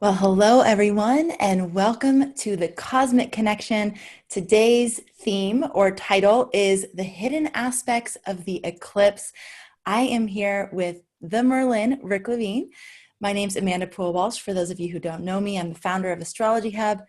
Well, hello everyone, and welcome to the Cosmic Connection. Today's theme or title is The Hidden Aspects of the Eclipse. I am here with the Merlin, Rick Levine. My name's Amanda Pua Walsh. For those of you who don't know me, I'm the founder of Astrology Hub.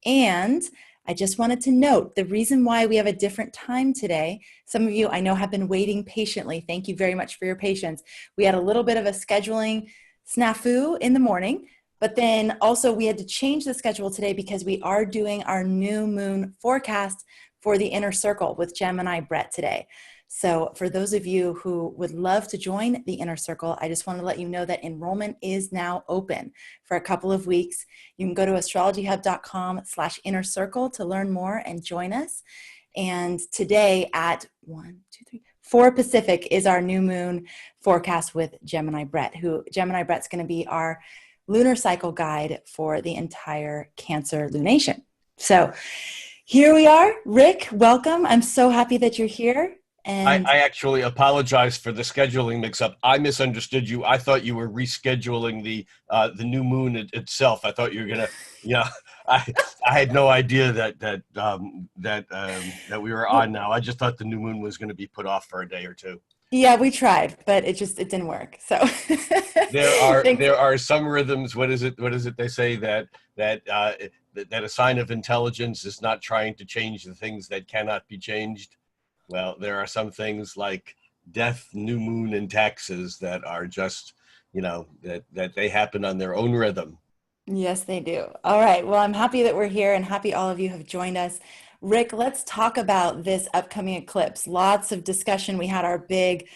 And I just wanted to note the reason why we have a different time today. Some of you I know have been waiting patiently. Thank you very much for your patience. We had a little bit of a scheduling snafu in the morning. But then also we had to change the schedule today because we are doing our new moon forecast for the inner circle with Gemini Brett today. So for those of you who would love to join the inner circle, I just want to let you know that enrollment is now open for a couple of weeks. You can go to astrologyhub.com/inner circle to learn more and join us. And today at 4 Pacific is our new moon forecast with Gemini Brett, who Gemini Brett's going to be our lunar cycle guide for the entire Cancer lunation. So here we are. Rick, welcome. I'm so happy that you're here. And I actually apologize for the scheduling mix-up. I misunderstood you. I thought you were rescheduling the new moon itself. I thought you were gonna, yeah. I I had no idea that we were on now. I just thought the new moon was going to be put off for a day or two. yeah, we tried, but it didn't work. So There are thanks. there are some rhythms. What is it they say that a sign of intelligence is not trying to change the things that cannot be changed. Well, there are some things like death, new moon, and taxes that are just, that they happen on their own rhythm. Yes, they do. All right. Well, I'm happy that we're here and happy all of you have joined us. Rick, let's talk about this upcoming eclipse. Lots of discussion. We had our big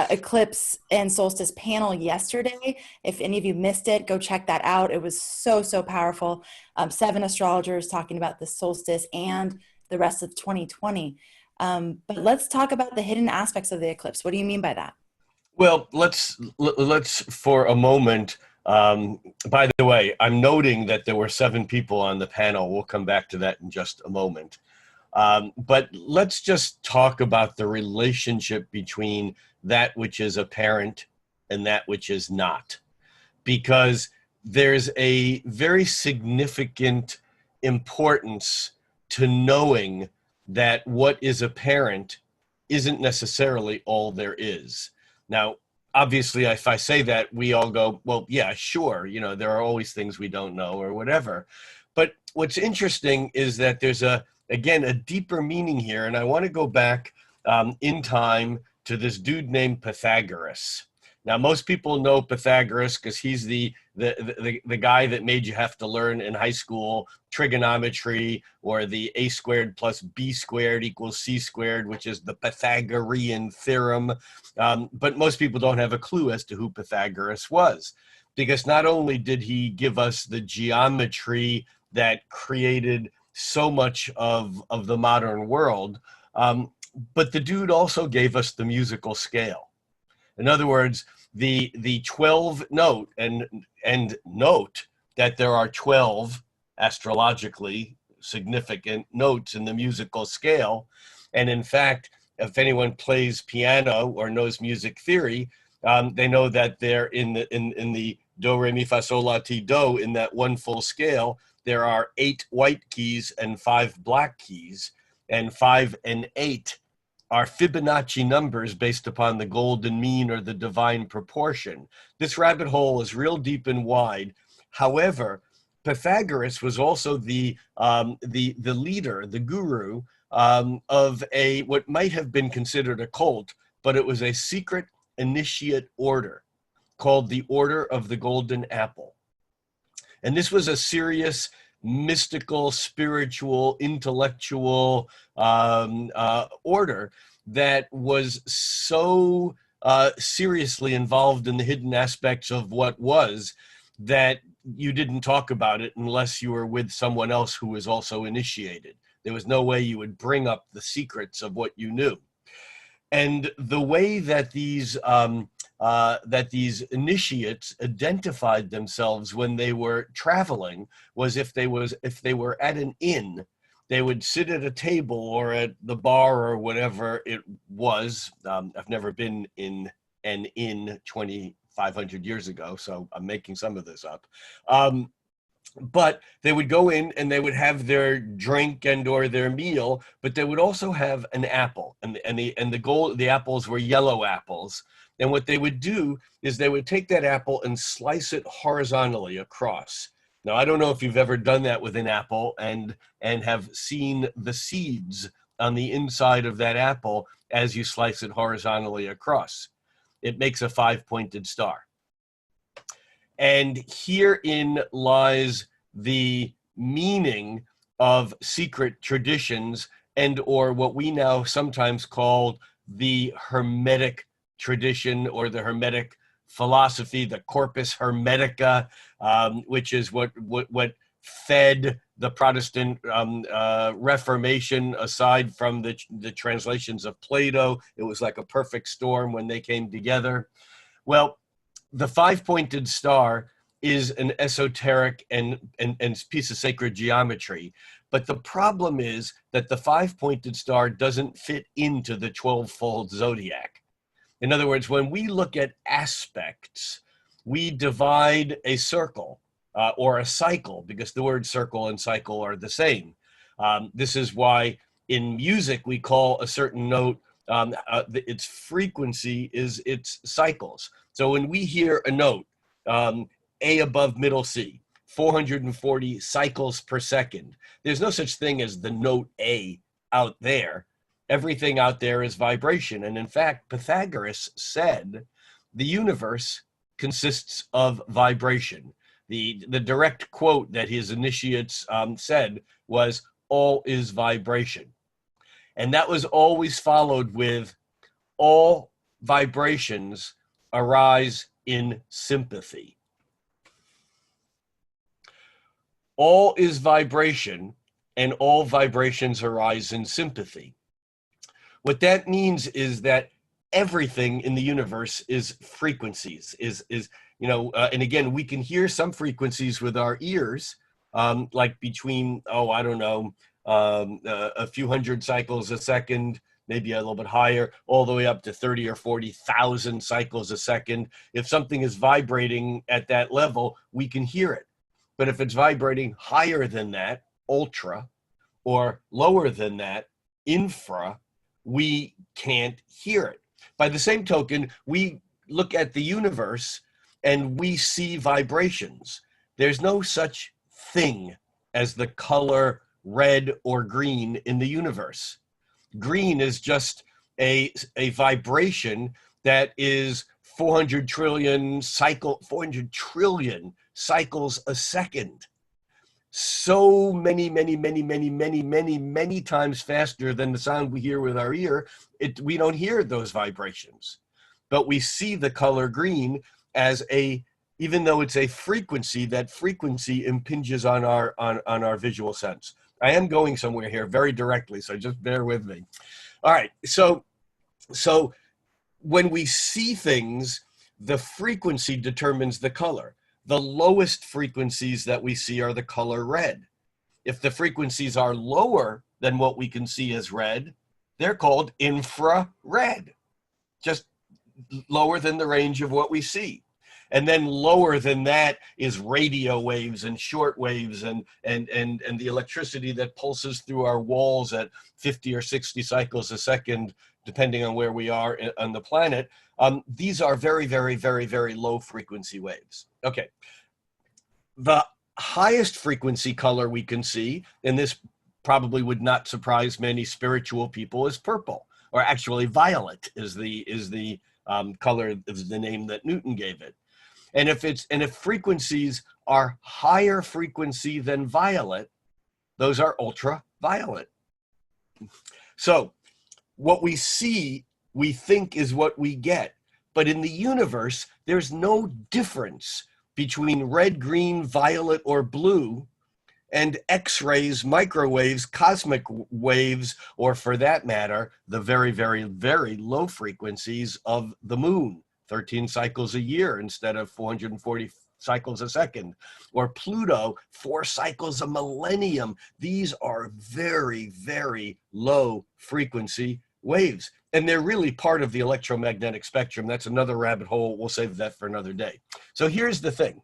eclipse and solstice panel yesterday. If any of you missed it, go check that out. It was so, so powerful. 7 astrologers talking about the solstice and the rest of 2020. But let's talk about the hidden aspects of the eclipse. What do you mean by that? Well, let's for a moment. By the way, I'm noting that there were 7 people on the panel. We'll come back to that in just a moment. But let's just talk about the relationship between that which is apparent and that which is not, because there's a very significant importance to knowing that what is apparent isn't necessarily all there is. Now, obviously, if I say that, we all go, well, yeah, sure, there are always things we don't know or whatever. But what's interesting is that there's again, a deeper meaning here. And I want to go back in time to this dude named Pythagoras. Now, most people know Pythagoras because he's the guy that made you have to learn in high school trigonometry, or the a squared plus b squared equals c squared, which is the Pythagorean theorem. But most people don't have a clue as to who Pythagoras was, because not only did he give us the geometry that created so much of the modern world, but the dude also gave us the musical scale. In other words, the 12 note, and note that there are 12 astrologically significant notes in the musical scale. And in fact, if anyone plays piano or knows music theory, they know that they're in the do re mi fa sol la ti do, in that one full scale. There are 8 white keys and 5 black keys, and 5 and 8 are Fibonacci numbers based upon the golden mean or the divine proportion. This rabbit hole is real deep and wide. However, Pythagoras was also the leader, the guru, of a what might have been considered a cult, but it was a secret initiate order called the Order of the Golden Apple. And this was a serious, mystical, spiritual, intellectual order that was so seriously involved in the hidden aspects of what was, that you didn't talk about it unless you were with someone else who was also initiated. There was no way you would bring up the secrets of what you knew. And the way that these initiates identified themselves when they were traveling was if they were at an inn, they would sit at a table or at the bar or whatever it was. I've never been in an inn 2,500 years ago, so I'm making some of this up. But they would go in and they would have their drink and or their meal, but they would also have an apple, the apples were yellow apples. And what they would do is they would take that apple and slice it horizontally across. Now, I don't know if you've ever done that with an apple and have seen the seeds on the inside of that apple as you slice it horizontally across. It makes a 5-pointed star. And herein lies the meaning of secret traditions and or what we now sometimes call the Hermetic tradition or the Hermetic philosophy, the Corpus Hermetica, which is what fed the Protestant Reformation. Aside from the translations of Plato, it was like a perfect storm when they came together. Well, the 5-pointed star is an esoteric and piece of sacred geometry. But the problem is that the 5-pointed star doesn't fit into the 12-fold zodiac. In other words, when we look at aspects, we divide a circle or a cycle, because the word circle and cycle are the same. This is why in music we call a certain note, its frequency is its cycles. So when we hear a note, A above middle C, 440 cycles per second, there's no such thing as the note A out there. Everything out there is vibration. And in fact, Pythagoras said the universe consists of vibration. The direct quote that his initiates said was, "All is vibration." And that was always followed with, "All vibrations arise in sympathy." All is vibration, and all vibrations arise in sympathy. What that means is that everything in the universe is frequencies, and again, we can hear some frequencies with our ears, like between, I don't know, a few hundred cycles a second, maybe a little bit higher, all the way up to 30 or 40,000 cycles a second. If something is vibrating at that level, we can hear it. But if it's vibrating higher than that, ultra, or lower than that, infra, we can't hear it. By the same token, we look at the universe and we see vibrations. There's no such thing as the color red or green in the universe. Green is just a vibration that is 400 trillion cycles a second. So many times faster than the sound we hear with our ear. We don't hear those vibrations, but we see the color green as even though it's a frequency, that frequency impinges on our visual sense. I am going somewhere here very directly, so just bear with me. All right, so when we see things, the frequency determines the color. The lowest frequencies that we see are the color red. If the frequencies are lower than what we can see as red, they're called infrared, just lower than the range of what we see. And then lower than that is radio waves and short waves and the electricity that pulses through our walls at 50 or 60 cycles a second, depending on where we are on the planet. These are very, very, very, very low frequency waves. Okay. The highest frequency color we can see, and this probably would not surprise many spiritual people, is purple, or actually violet is the color, is the name that Newton gave it. And if frequencies are higher frequency than violet, those are ultraviolet. So what we see, we think is what we get. But in the universe, there's no difference between red, green, violet, or blue, and X-rays, microwaves, cosmic waves, or for that matter, the very, very, very low frequencies of the moon, 13 cycles a year instead of 440 cycles a second, or Pluto, 4 cycles a millennium. These are very, very low frequency waves, and they're really part of the electromagnetic spectrum. That's another rabbit hole. We'll save that for another day. So here's the thing.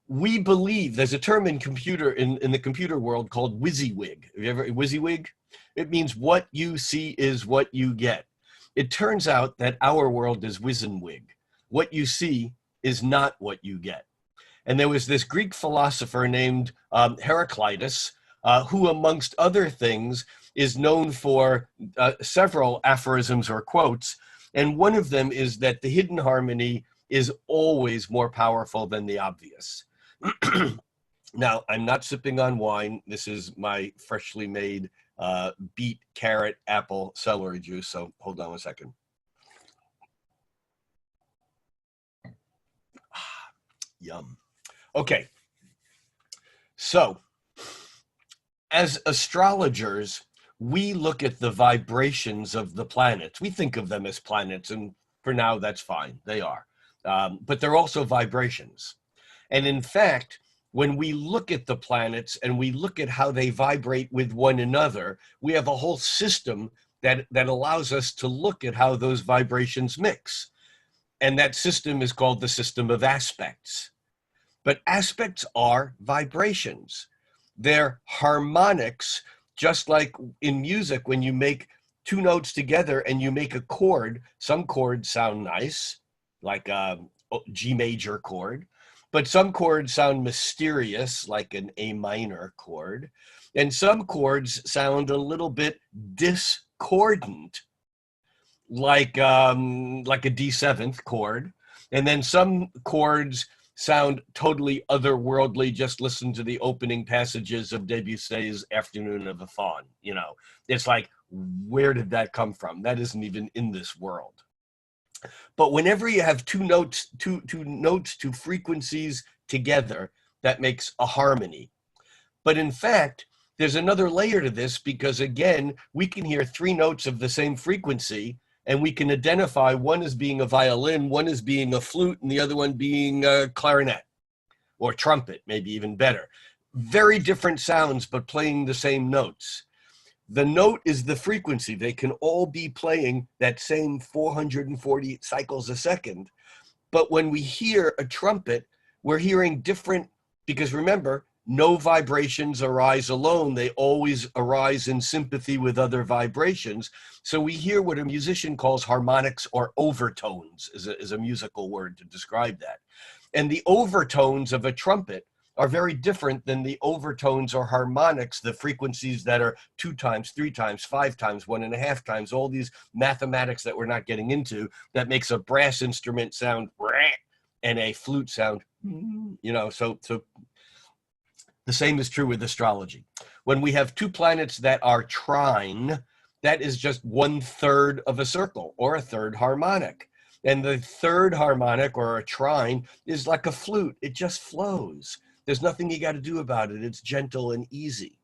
we believe there's a term in the computer world called WYSIWYG. Have you ever WYSIWYG? It means what you see is what you get. It turns out that our world is WYSIWYG. What you see is not what you get. And there was this Greek philosopher named Heraclitus, who, amongst other things, is known for several aphorisms or quotes. And one of them is that the hidden harmony is always more powerful than the obvious. Now, I'm not sipping on wine. This is my freshly made beet, carrot, apple, celery juice. So hold on a second. Yum. Okay. So, as astrologers, we look at the vibrations of the planets. We think of them as planets, and for now, that's fine. They are. But they're also vibrations. And in fact, when we look at the planets and we look at how they vibrate with one another, we have a whole system that allows us to look at how those vibrations mix. And that system is called the system of aspects. But aspects are vibrations. They're harmonics, just like in music, when you make two notes together and you make a chord. Some chords sound nice, like a G major chord, but some chords sound mysterious, like an A minor chord, and some chords sound a little bit discordant, like a D7th chord, and then some chords sound totally otherworldly. Just listen to the opening passages of Debussy's Afternoon of the Faun. You know, it's like, where did that come from? That isn't even in this world. But whenever you have two notes, two frequencies together, that makes a harmony. But in fact, there's another layer to this, because again, we can hear three notes of the same frequency, and we can identify one as being a violin, one as being a flute, and the other one being a clarinet or trumpet, maybe even better. Very different sounds, but playing the same notes. The note is the frequency. They can all be playing that same 440 cycles a second. But when we hear a trumpet, we're hearing different, because remember, no vibrations arise alone. They always arise in sympathy with other vibrations. So we hear what a musician calls harmonics, or overtones is a musical word to describe that. And the overtones of a trumpet are very different than the overtones or harmonics, the frequencies that are 2 times, 3 times, 5 times, 1.5 times, all these mathematics that we're not getting into, that makes a brass instrument sound and a flute sound, you know, so the same is true with astrology. When we have two planets that are trine, that is just 1/3 of a circle, or a third harmonic. And the third harmonic, or a trine, is like a flute. It just flows. There's nothing you got to do about it. It's gentle and easy.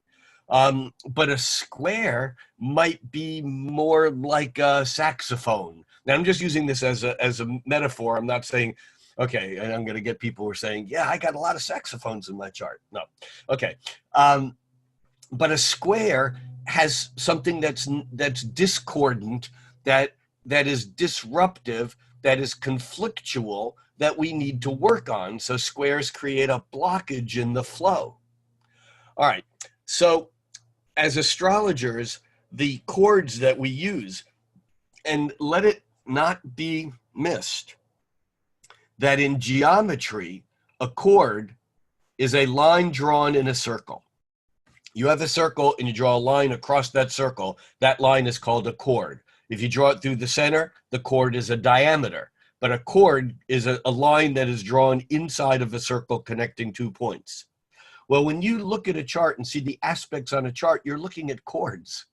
But a square might be more like a saxophone. Now, I'm just using this as a metaphor. I'm not saying, okay, and I'm going to get people who are saying, yeah, I got a lot of saxophones in my chart. No. Okay. But a square has something that's discordant, that is disruptive, that is conflictual, that we need to work on. So squares create a blockage in the flow. All right. So as astrologers, the chords that we use, and let it not be missed, that in geometry, a chord is a line drawn in a circle. You have a circle and you draw a line across that circle. That line is called a chord. If you draw it through the center, the chord is a diameter. But a chord is a line that is drawn inside of a circle connecting 2 points. Well, when you look at a chart and see the aspects on a chart, you're looking at chords.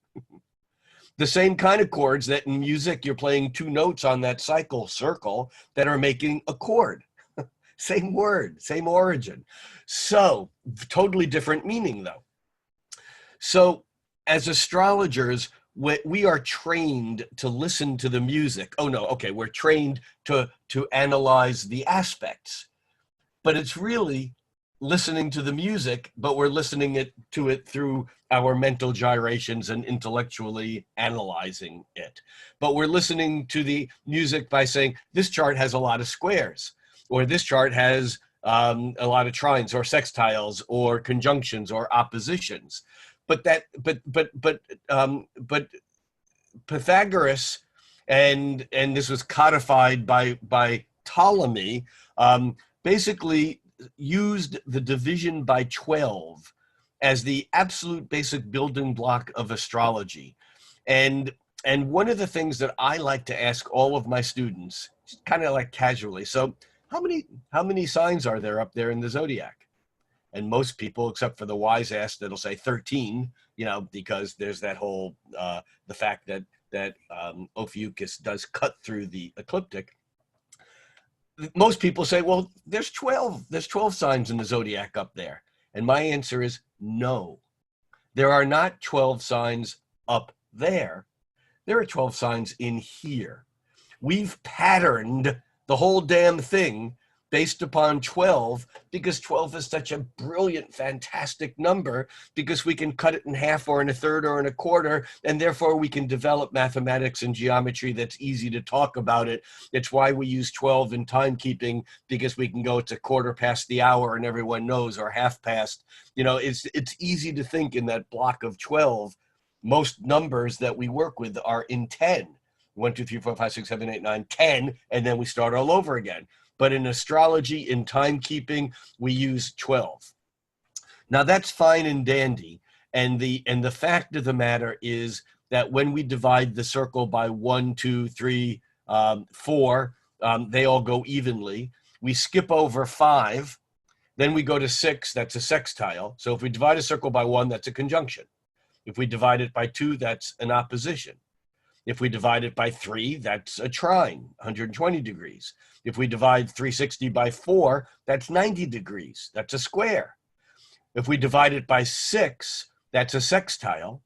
The same kind of chords that in music, you're playing 2 notes on that circle that are making a chord. Same word, same origin. So totally different meaning though. So as astrologers, we are trained to listen to the music. Oh no, okay, we're trained to analyze the aspects. But it's really listening to the music, but we're listening to it through our mental gyrations and intellectually analyzing it. But we're listening to the music by saying, this chart has a lot of squares, or this chart has a lot of trines or sextiles or conjunctions or oppositions. But Pythagoras, and this was codified by Ptolemy, basically used the division by 12 as the absolute basic building block of astrology. And one of the things that I like to ask all of my students, just kind of like casually, so how many signs are there up there in the zodiac? And most people, except for the wise ass, that'll say 13, because there's that whole the fact that Ophiuchus does cut through the ecliptic. Most people say, well, there's 12 signs in the zodiac up there. And my answer is no. There are not 12 signs up there. There are 12 signs in here. We've patterned the whole damn thing based upon 12 because 12 is such a brilliant, fantastic number, because we can cut it in half or in a third or in a quarter, and therefore we can develop mathematics and geometry that's easy to talk about it. It's why we use 12 in timekeeping, because we can go, it's a quarter past the hour and everyone knows, or half past. It's easy to think in that block of 12. Most numbers that we work with are in 10. 1, 2, 3, 4, 5, 6, 7, 8, 9, 10, and then we start all over again. But in astrology, in timekeeping, we use 12. Now that's fine and dandy. And the fact of the matter is that when we divide the circle by 1, 2, 3, 4, they all go evenly. We skip over 5. Then we go to 6, that's a sextile. So if we divide a circle by 1, that's a conjunction. If we divide it by 2, that's an opposition. If we divide it by 3, that's a trine, 120 degrees. If we divide 360 by 4, that's 90 degrees. That's a square. If we divide it by 6, that's a sextile.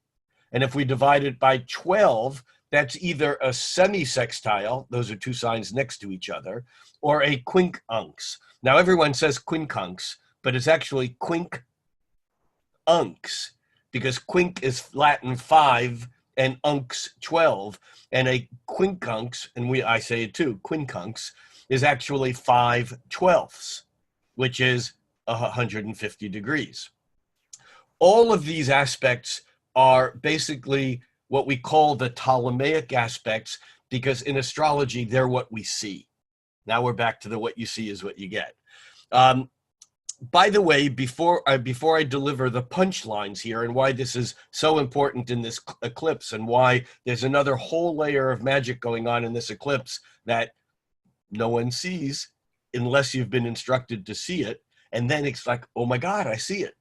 And if we divide it by 12, that's either a semi-sextile, those are two signs next to each other, or a quincunx. Now everyone says quincunx, but it's actually quincunx, because quinc is Latin 5, and unx 12, and a quincunx, and I say it too, quincunx, is actually 5/12, which is 150 degrees. All of these aspects are basically what we call the Ptolemaic aspects, because in astrology, they're what we see. Now we're back to the what you see is what you get. By the way, before I deliver the punchlines here and why this is so important in this eclipse, and why there's another whole layer of magic going on in this eclipse that no one sees unless you've been instructed to see it, and then it's like, oh my God, I see it.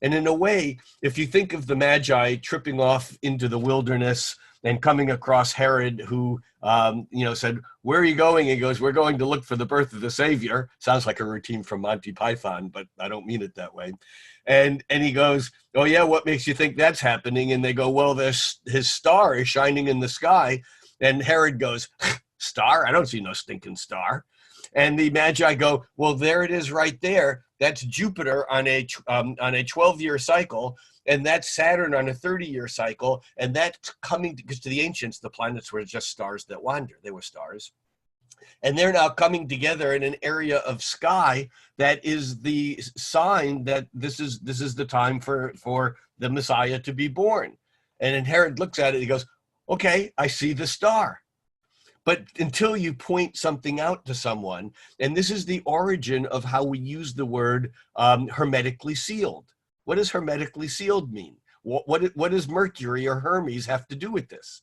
And in a way, if you think of the Magi tripping off into the wilderness and coming across Herod, who said, where are you going? He goes, we're going to look for the birth of the Savior. Sounds like a routine from Monty Python, but I don't mean it that way. And he goes, oh yeah, what makes you think that's happening? And they go, well, his star is shining in the sky. And Herod goes, star? I don't see no stinking star. And the Magi go, well, there it is right there. That's Jupiter on a 12-year cycle. And that's Saturn on a 30-year cycle. And that's coming, because to the ancients, the planets were just stars that wander. They were stars. And they're now coming together in an area of sky that is the sign that this is the time for the Messiah to be born. And then Herod looks at it, he goes, okay, I see the star. But until you point something out to someone, and this is the origin of how we use the word hermetically sealed. What does hermetically sealed mean? What does Mercury or Hermes have to do with this?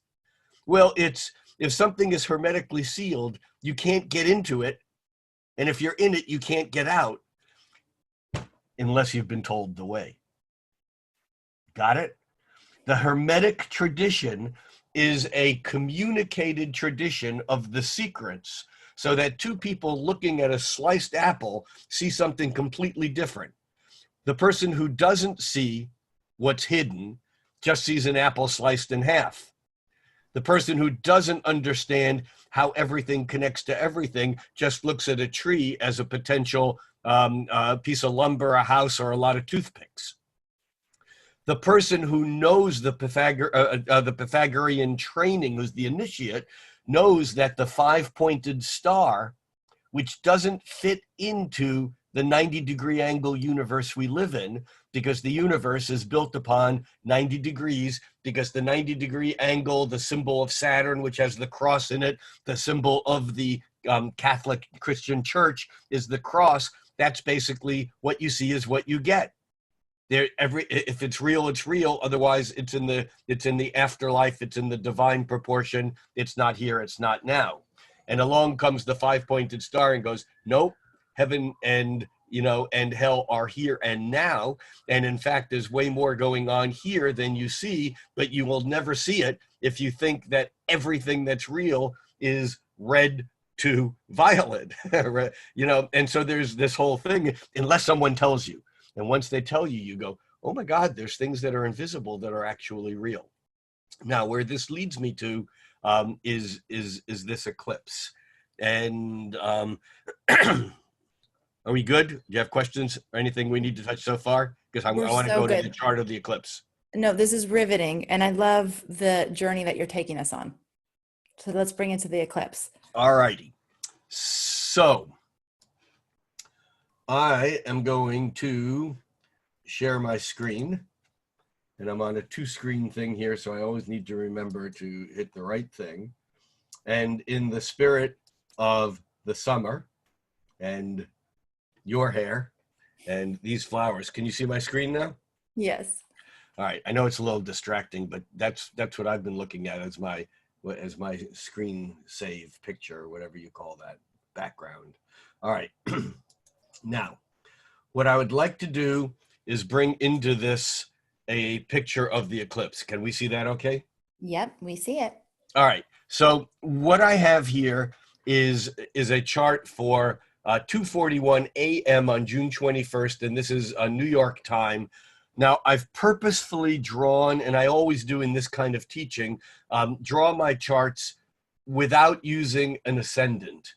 Well, it's, if something is hermetically sealed, you can't get into it. And if you're in it, you can't get out unless you've been told the way. Got it? The Hermetic tradition is a communicated tradition of the secrets, so that two people looking at a sliced apple see something completely different. The person who doesn't see what's hidden just sees an apple sliced in half. The person who doesn't understand how everything connects to everything just looks at a tree as a potential piece of lumber, a house, or a lot of toothpicks. The person who knows the Pythagorean training, who's the initiate, knows that the 5-pointed star, which doesn't fit into the 90-degree angle universe we live in, because the universe is built upon 90 degrees, because the 90-degree angle, the symbol of Saturn, which has the cross in it, the symbol of the Catholic Christian Church is the cross. That's basically what you see is what you get. If it's real, it's real. Otherwise, it's in the afterlife. It's in the divine proportion. It's not here. It's not now. And along comes the five-pointed star and goes, nope, heaven and and hell are here and now. And in fact, there's way more going on here than you see, but you will never see it if you think that everything that's real is red to violet. And so there's this whole thing, unless someone tells you. And once they tell you, you go, oh my God, there's things that are invisible that are actually real. Now, where this leads me to is this eclipse. And are we good? Do you have questions or anything we need to touch so far? Because I want to go to the chart of the eclipse. No, this is riveting. And I love the journey that you're taking us on. So let's bring it to the eclipse. All righty. So I am going to share my screen. And I'm on a two-screen thing here, so I always need to remember to hit the right thing. And in the spirit of the summer and your hair and these flowers, can you see my screen now? Yes. All right. I know it's a little distracting, but that's what I've been looking at as my screen save picture, or whatever you call that, background. All right. Now, what I would like to do is bring into this a picture of the eclipse. Can we see that okay? Yep, we see it. All right. So what I have here is a chart for 2:41 a.m. on June 21st, and this is New York time. Now, I've purposefully drawn, and I always do in this kind of teaching, draw my charts without using an ascendant,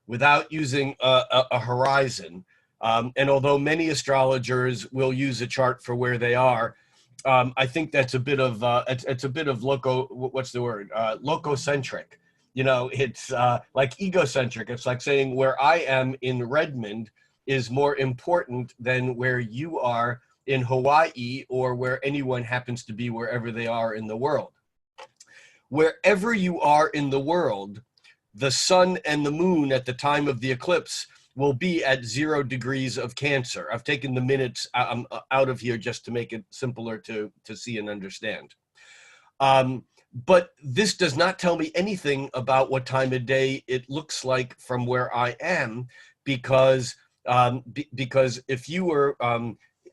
without using a horizon. And although many astrologers will use a chart for where they are, I think that's a bit of it's a bit of lococentric. It's like egocentric. It's like saying where I am in Redmond is more important than where you are in Hawaii, or where anyone happens to be wherever they are in the world. Wherever you are in the world, the sun and the moon at the time of the eclipse will be at 0 degrees of Cancer. I've taken the minutes out of here just to make it simpler to see and understand. But this does not tell me anything about what time of day it looks like from where I am, because if you were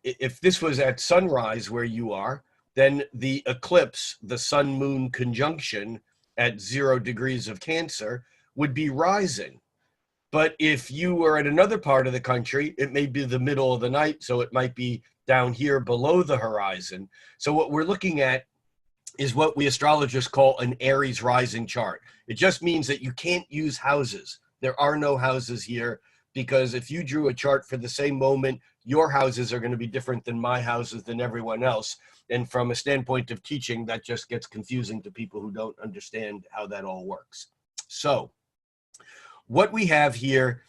if this was at sunrise where you are, then the eclipse, the sun-moon conjunction at 0 degrees of Cancer, would be rising. But if you were at another part of the country, it may be the middle of the night, so it might be down here below the horizon. So what we're looking at is what we astrologers call an Aries rising chart. It just means that you can't use houses. There are no houses here, because if you drew a chart for the same moment, your houses are going to be different than my houses, than everyone else. And from a standpoint of teaching, that just gets confusing to people who don't understand how that all works. So what we have here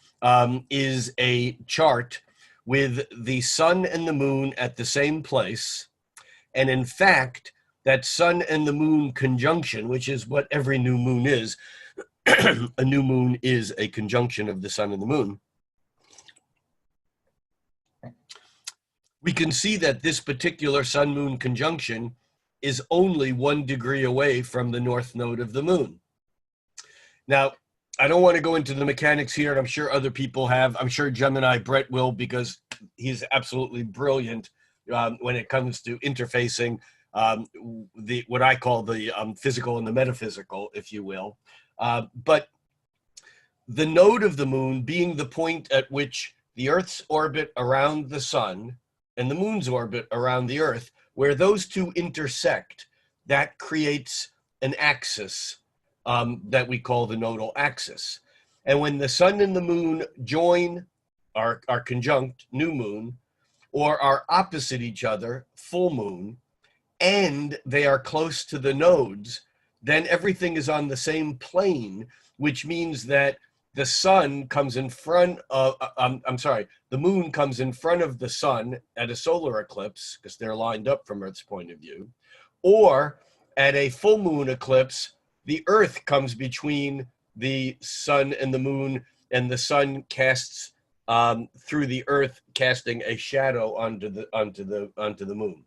is a chart with the sun and the moon at the same place. And in fact, that sun and the moon conjunction, which is what every new moon is, a new moon is a conjunction of the sun and the moon. We can see that this particular sun-moon conjunction is only 1 degree away from the north node of the moon. Now, I don't want to go into the mechanics here, and I'm sure other people have. I'm sure Gemini Brett will, because he's absolutely brilliant when it comes to interfacing what I call the physical and the metaphysical, if you will. But the node of the moon being the point at which the Earth's orbit around the sun and the moon's orbit around the Earth, where those two intersect, that creates an axis that we call the nodal axis. And when the sun and the moon join, are conjunct, new moon, or are opposite each other, full moon, and they are close to the nodes, then everything is on the same plane, which means that the sun comes in front of, I'm sorry, the moon comes in front of the sun at a solar eclipse, because they're lined up from Earth's point of view, or at a full moon eclipse, the Earth comes between the sun and the moon, and the sun casts through the Earth, casting a shadow onto the moon.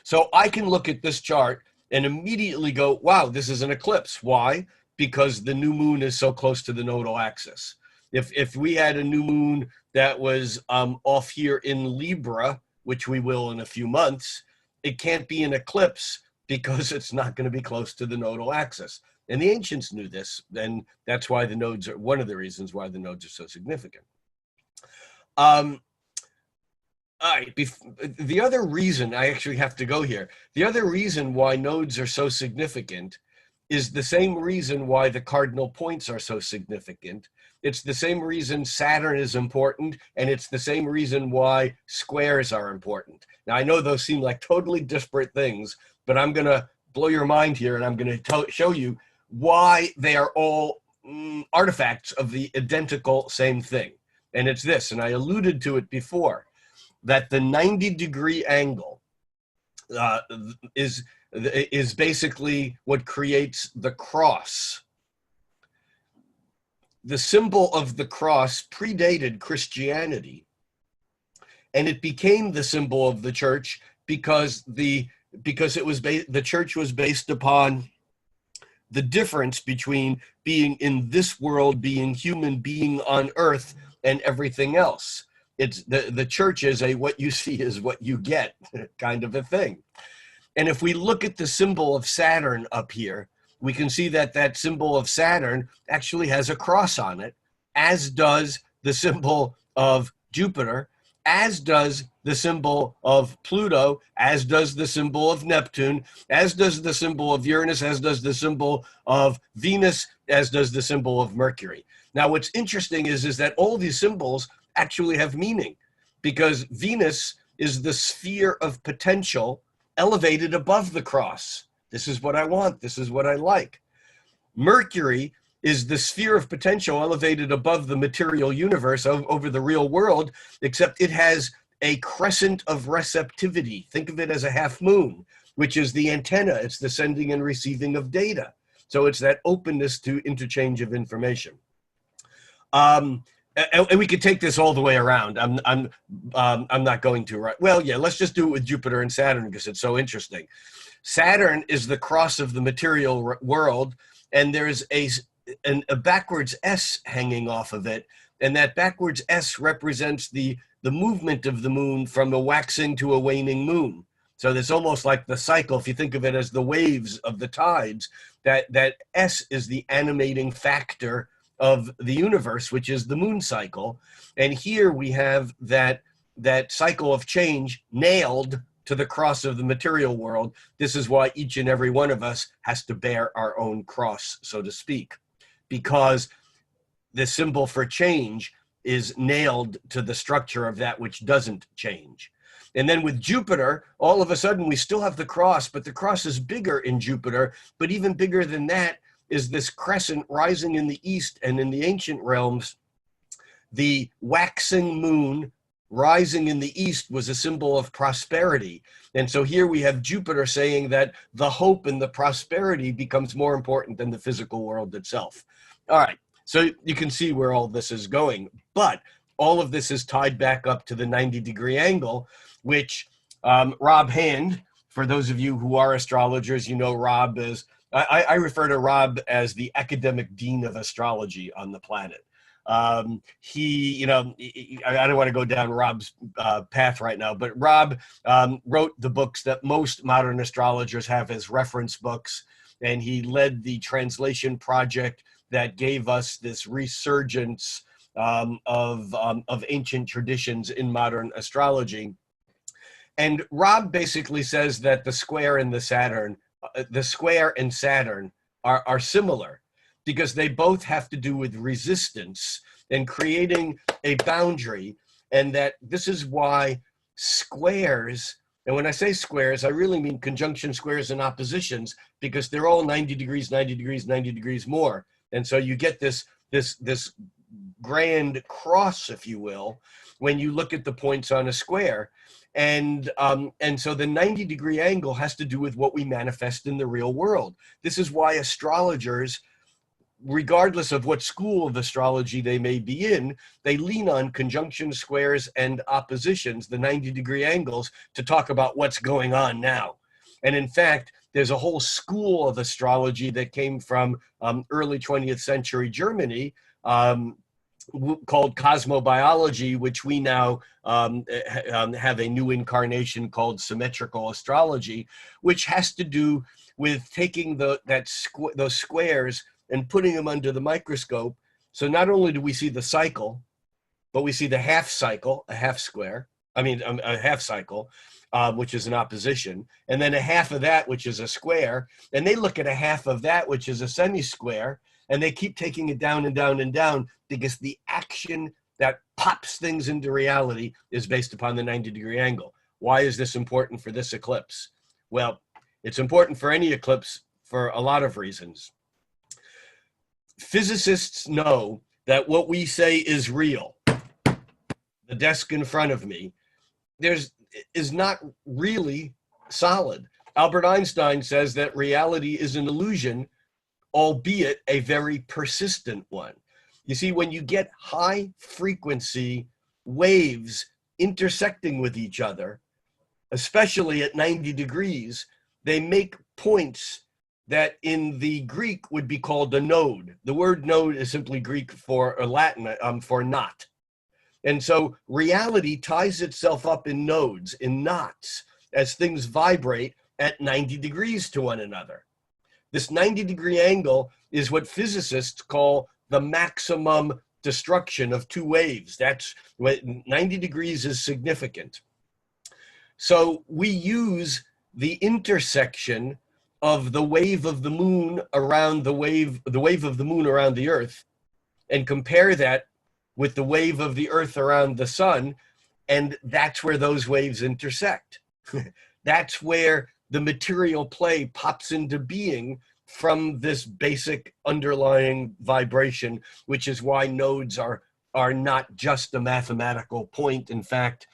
So I can look at this chart and immediately go, wow, this is an eclipse. Why? Because the new moon is so close to the nodal axis. If we had a new moon that was off here in Libra, which we will in a few months, it can't be an eclipse because it's not going to be close to the nodal axis. And the ancients knew this, and that's why the nodes are one of the reasons why the nodes are so significant. All right, the other reason I actually have to go here, the other reason why nodes are so significant is the same reason why the cardinal points are so significant. It's the same reason Saturn is important, and it's the same reason why squares are important. Now, I know those seem like totally disparate things, but I'm going to blow your mind here, and I'm going to show you why they are all artifacts of the identical same thing. And it's this, and I alluded to it before, that the 90-degree angle is basically what creates the cross. The symbol of the cross predated Christianity, and it became the symbol of the church because the church was based upon the difference between being in this world, being human, being on earth, and everything else. It's the church is a what you see is what you get kind of a thing. And if we look at the symbol of Saturn up here, we can see that that symbol of Saturn actually has a cross on it, as does the symbol of Jupiter, as does the symbol of Pluto, as does the symbol of Neptune, as does the symbol of Uranus, as does the symbol of Venus, as does the symbol of Mercury. Now, what's interesting is that all these symbols actually have meaning, because Venus is the sphere of potential elevated above the cross. This is what I want. This is what I like. Mercury is the sphere of potential elevated above the material universe over the real world, except it has a crescent of receptivity. Think of it as a half moon, which is the antenna. It's the sending and receiving of data. So it's that openness to interchange of information. And we could take this all the way around. I'm not going to, right? Well, yeah, let's just do it with Jupiter and Saturn because it's so interesting. Saturn is the cross of the material world, and there's a backwards S hanging off of it, and that backwards S represents the movement of the moon from a waxing to a waning moon. So it's almost like the cycle, if you think of it as the waves of the tides, that S is the animating factor of the universe, which is the moon cycle. And here we have that cycle of change nailed to the cross of the material world. This is why each and every one of us has to bear our own cross, so to speak, because the symbol for change is nailed to the structure of that which doesn't change. And then with Jupiter, all of a sudden we still have the cross, but the cross is bigger in Jupiter. But even bigger than that is this crescent rising in the east, and in the ancient realms, the waxing moon rising in the east was a symbol of prosperity. And so here we have Jupiter saying that the hope and the prosperity becomes more important than the physical world itself. All right, so you can see where all this is going, but all of this is tied back up to the 90-degree angle, which Rob Hand, for those of you who are astrologers, you know Rob is, I refer to Rob as the academic dean of astrology on the planet. I don't want to go down Rob's path right now, but Rob wrote the books that most modern astrologers have as reference books, and he led the translation project that gave us this resurgence of ancient traditions in modern astrology. And Rob basically says that the square and Saturn are similar, because they both have to do with resistance and creating a boundary. And that this is why squares, and when I say squares, I really mean conjunction squares and oppositions, because they're all 90 degrees, 90 degrees, 90 degrees more. And so you get this this grand cross, if you will, when you look at the points on a square. And so the 90-degree angle has to do with what we manifest in the real world. This is why astrologers, regardless of what school of astrology they may be in, they lean on conjunctions, squares, and oppositions, the 90-degree angles, to talk about what's going on now. And in fact, there's a whole school of astrology that came from early 20th century Germany, called cosmobiology, which we now have a new incarnation called symmetrical astrology, which has to do with taking those squares and putting them under the microscope. So not only do we see the cycle, but we see the half cycle, a half square, a half cycle, which is an opposition, and then a half of that, which is a square, and they look at a half of that, which is a semi-square, and they keep taking it down and down and down, because the action that pops things into reality is based upon the 90-degree angle. Why is this important for this eclipse? Well, it's important for any eclipse for a lot of reasons. Physicists know that what we say is real, the desk in front of me, is not really solid. Albert Einstein says that reality is an illusion, albeit a very persistent one. You see, when you get high frequency waves intersecting with each other, especially at 90 degrees, they make points that in the Greek would be called a node. The word node is simply Greek for, or Latin for knot. And so reality ties itself up in nodes, in knots, as things vibrate at 90 degrees to one another. This 90-degree angle is what physicists call the maximum destruction of two waves. That's what 90 degrees is significant. So we use the intersection of the wave of the moon around the wave of the moon around the Earth, and compare that with the wave of the Earth around the sun, and that's where those waves intersect. That's where the material play pops into being from this basic underlying vibration, which is why nodes are not just a mathematical point. In fact,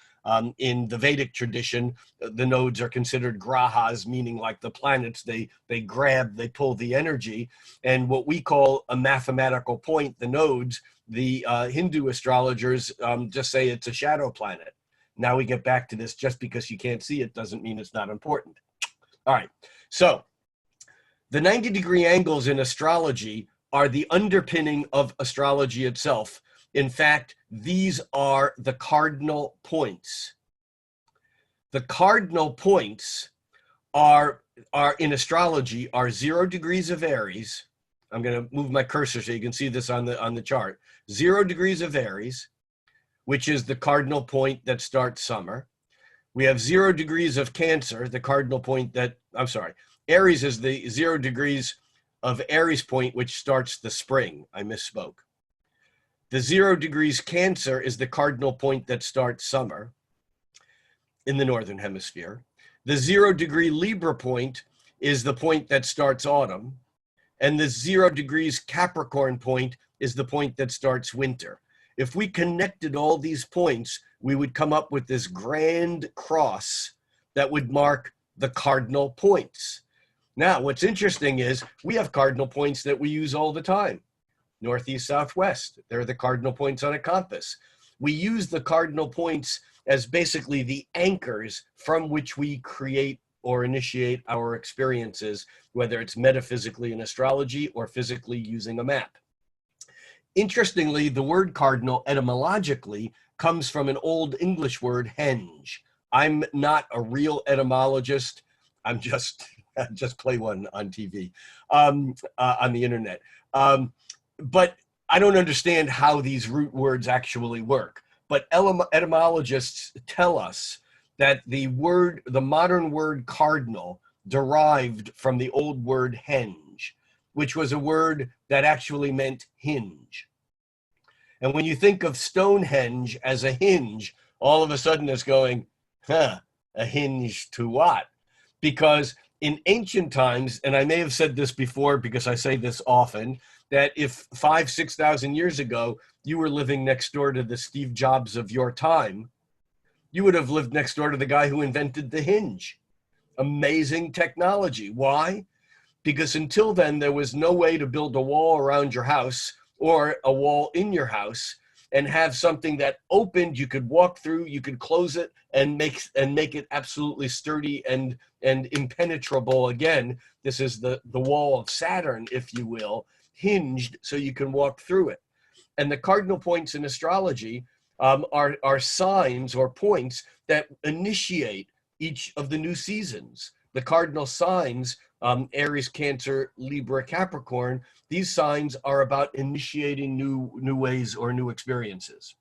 in the Vedic tradition, the nodes are considered grahas, meaning like the planets, they pull the energy. And what we call a mathematical point, the nodes, the Hindu astrologers just say it's a shadow planet. Now we get back to this, just because you can't see it doesn't mean it's not important. All right, so the 90-degree angles in astrology are the underpinning of astrology itself. In fact, these are the cardinal points. The cardinal points are in astrology are 0 degrees of Aries. I'm going to move my cursor so you can see this on the chart. 0 degrees of Aries, which is the cardinal point that starts summer. We have 0 degrees of Cancer, the cardinal point that, Aries is the 0 degrees of Aries point, which starts the spring. I misspoke. The 0 degrees Cancer is the cardinal point that starts summer in the Northern Hemisphere. The 0 degree Libra point is the point that starts autumn. And the 0 degrees Capricorn point is the point that starts winter. If we connected all these points, we would come up with this grand cross that would mark the cardinal points. Now, what's interesting is we have cardinal points that we use all the time. Northeast, southwest, they're the cardinal points on a compass. We use the cardinal points as basically the anchors from which we create or initiate our experiences, whether it's metaphysically in astrology or physically using a map. Interestingly, the word cardinal etymologically comes from an Old English word, henge. I'm not a real etymologist. I'm just play one on TV, on the internet. But I don't understand how these root words actually work. But etymologists tell us that the modern word cardinal derived from the old word henge, which was a word that actually meant hinge. And when you think of Stonehenge as a hinge, all of a sudden it's going, a hinge to what? Because in ancient times, and I may have said this before because I say this often, that if 5,000-6,000 years ago, you were living next door to the Steve Jobs of your time, you would have lived next door to the guy who invented the hinge. Amazing technology. Why? Because until then, there was no way to build a wall around your house or a wall in your house and have something that opened, you could walk through, you could close it and make it absolutely sturdy and impenetrable again. This is the wall of Saturn, if you will, hinged so you can walk through it. And the cardinal points in astrology are signs or points that initiate each of the new seasons. The cardinal signs, Aries, Cancer, Libra, Capricorn, these signs are about initiating new ways or new experiences.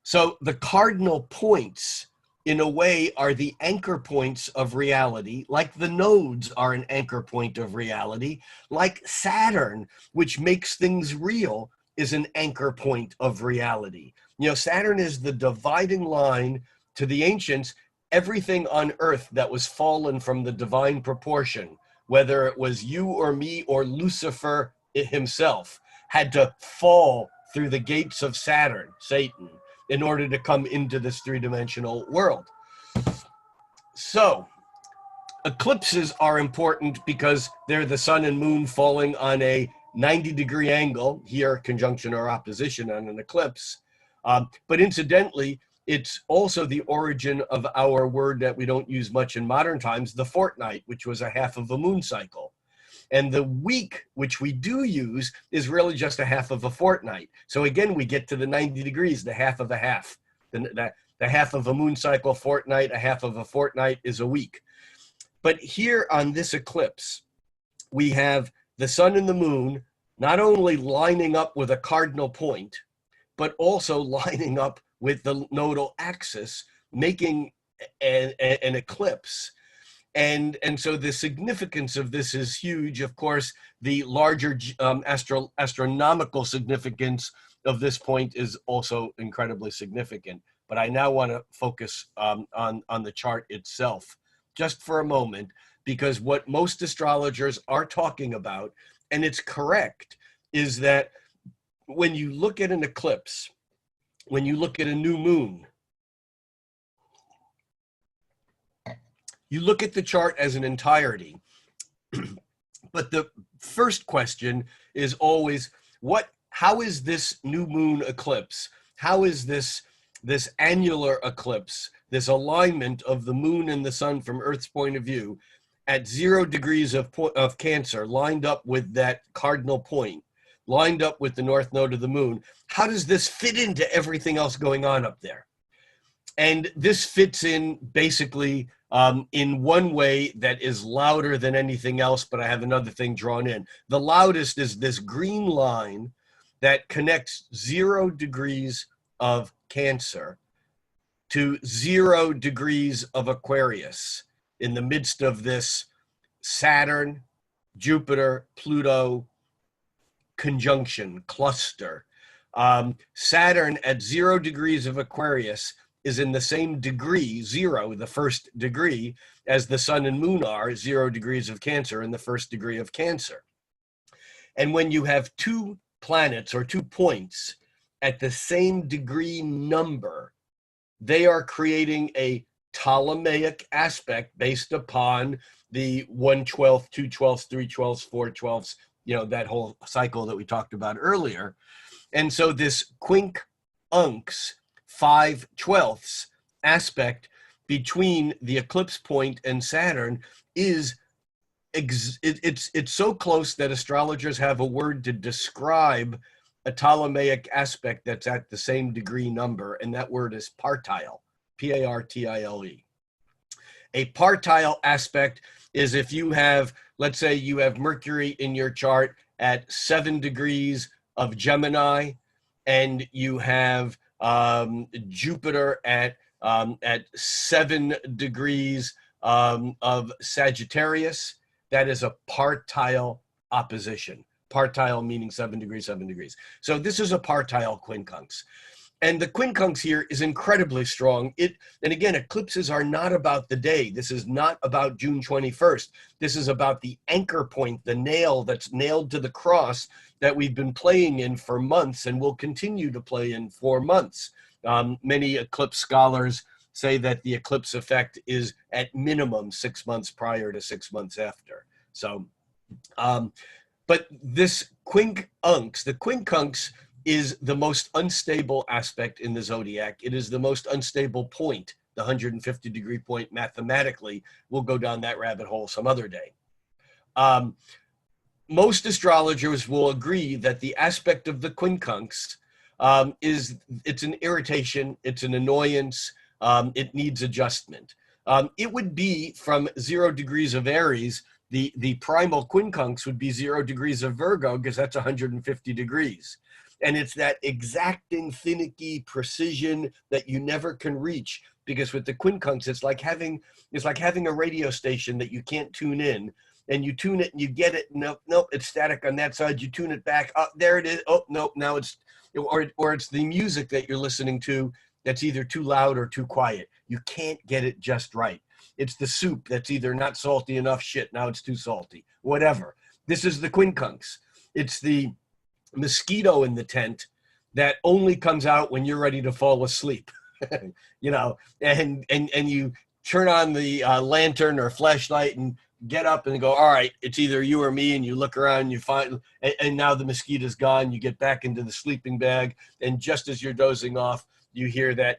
So the cardinal points, in a way, are the anchor points of reality, like the nodes are an anchor point of reality, like Saturn, which makes things real, is an anchor point of reality. You know, Saturn is the dividing line to the ancients. Everything on earth that was fallen from the divine proportion, whether it was you or me or Lucifer himself, had to fall through the gates of Saturn, Satan, in order to come into this three-dimensional world. So eclipses are important because they're the sun and moon falling on a 90-degree angle, here conjunction or opposition on an eclipse. But incidentally, it's also the origin of our word that we don't use much in modern times, the fortnight, which was a half of a moon cycle. And the week, which we do use, is really just a half of a fortnight. So again, we get to the 90 degrees, the half of a half. The half of a moon cycle fortnight, a half of a fortnight is a week. But here on this eclipse, we have the sun and the moon not only lining up with a cardinal point, but also lining up with the nodal axis, making an eclipse. And so the significance of this is huge. Of course, the larger astronomical significance of this point is also incredibly significant. But I now want to focus on the chart itself just for a moment, because what most astrologers are talking about, and it's correct, is that when you look at an eclipse, when you look at a new moon, you look at the chart as an entirety. But the first question is always, how is this new moon eclipse? How is this annular eclipse, this alignment of the moon and the sun from Earth's point of view at 0 degrees of Cancer, lined up with that cardinal point, lined up with the north node of the moon? How does this fit into everything else going on up there? And this fits in basically in one way that is louder than anything else, but I have another thing drawn in. The loudest is this green line that connects 0 degrees of Cancer to 0 degrees of Aquarius in the midst of this Saturn, Jupiter, Pluto conjunction, cluster. Saturn at 0 degrees of Aquarius is in the same degree, 0, the first degree, as the sun and moon are, 0 degrees of Cancer in the first degree of Cancer. And when you have two planets or 2 points at the same degree number, they are creating a Ptolemaic aspect based upon the 1/12, 2/12, 3/12, 4/12, that whole cycle that we talked about earlier. And so this quincunx 5/12 aspect between the eclipse point and Saturn is it's so close that astrologers have a word to describe a Ptolemaic aspect that's at the same degree number, and that word is partile, P-A-R-T-I-L-E. A partile aspect is if you have, let's say you have Mercury in your chart at 7 degrees of Gemini, and you have Jupiter at 7 degrees of Sagittarius. That is a partile opposition. Partile meaning 7 degrees, 7 degrees. So this is a partile quincunx. And the quincunx here is incredibly strong. And again, eclipses are not about the day. This is not about June 21st. This is about the anchor point, the nail that's nailed to the cross that we've been playing in for months and will continue to play in for months. Many eclipse scholars say that the eclipse effect is at minimum 6 months prior to 6 months after. So, but this quincunx, the quincunx, is the most unstable aspect in the zodiac. It is the most unstable point, the 150-degree point mathematically. We'll go down that rabbit hole some other day. Most astrologers will agree that the aspect of the quincunx it's an irritation, it's an annoyance, it needs adjustment. It would be from 0 degrees of Aries, the Primalquincunx would be 0 degrees of Virgo, because that's 150 degrees. And it's that exacting, finicky precision that you never can reach, because with the quincunx, it's like having a radio station that you can't tune in, and you tune it and you get it. Nope, it's static on that side. You tune it back. Oh, there it is. Oh, nope, now it's, or it's the music that you're listening to that's either too loud or too quiet. You can't get it just right. It's the soup that's either not salty enough, shit, now it's too salty, whatever. This is the quincunx. It's the mosquito in the tent that only comes out when you're ready to fall asleep. You know, and you turn on the lantern or flashlight and get up and go, all right, it's either you or me, and you look around and you find, and now the mosquito's gone. You get back into the sleeping bag, and just as you're dozing off, you hear that,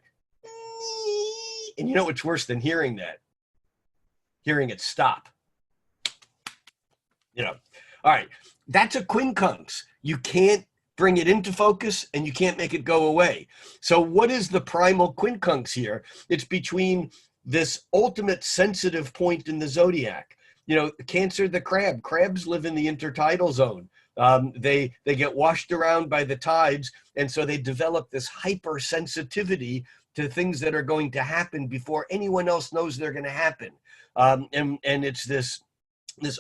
and you know what's worse than hearing that? Hearing it stop. You know, all right, that's a quincunx. You can't bring it into focus, and you can't make it go away. So what is the Primalquincunx here? It's between this ultimate sensitive point in the zodiac. You know, Cancer, the crab. Crabs live in the intertidal zone. They get washed around by the tides, and so they develop this hypersensitivity to things that are going to happen before anyone else knows they're going to happen. And it's this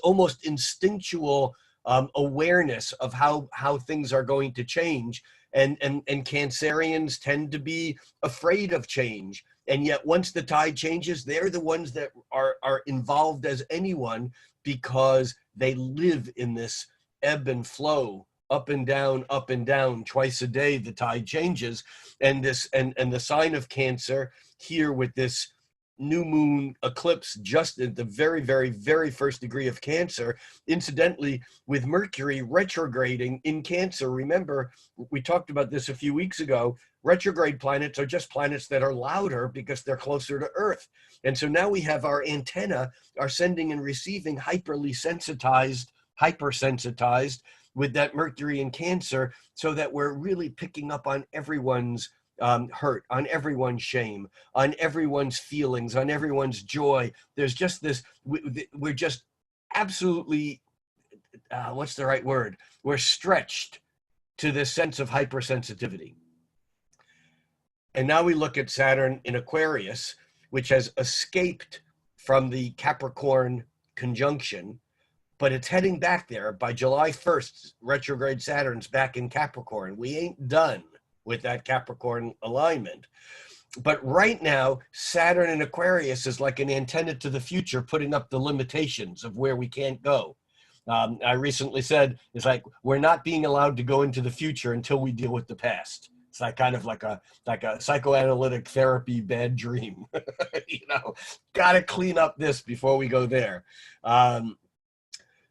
almost instinctual awareness of how things are going to change. And Cancerians tend to be afraid of change. And yet once the tide changes, they're the ones that are involved as anyone, because they live in this ebb and flow, up and down, twice a day. The tide changes. And the sign of Cancer here with this new moon eclipse just at the very, very, very first degree of Cancer, incidentally, with Mercury retrograding in Cancer. Remember, we talked about this a few weeks ago. Retrograde planets are just planets that are louder because they're closer to Earth. And so now we have our antenna, our sending and receiving hypersensitized with that Mercury in Cancer, so that we're really picking up on everyone's hurt, on everyone's shame, on everyone's feelings, on everyone's joy. There's just this, we're just absolutely, what's the right word? We're stretched to this sense of hypersensitivity. And now we look at Saturn in Aquarius, which has escaped from the Capricorn conjunction, but it's heading back there. By July 1st, retrograde Saturn's back in Capricorn. We ain't done with that Capricorn alignment. But right now, Saturn in Aquarius is like an antenna to the future, putting up the limitations of where we can't go. I recently said, it's like, we're not being allowed to go into the future until we deal with the past. It's like kind of like a psychoanalytic therapy bad dream. You know, got to clean up this before we go there.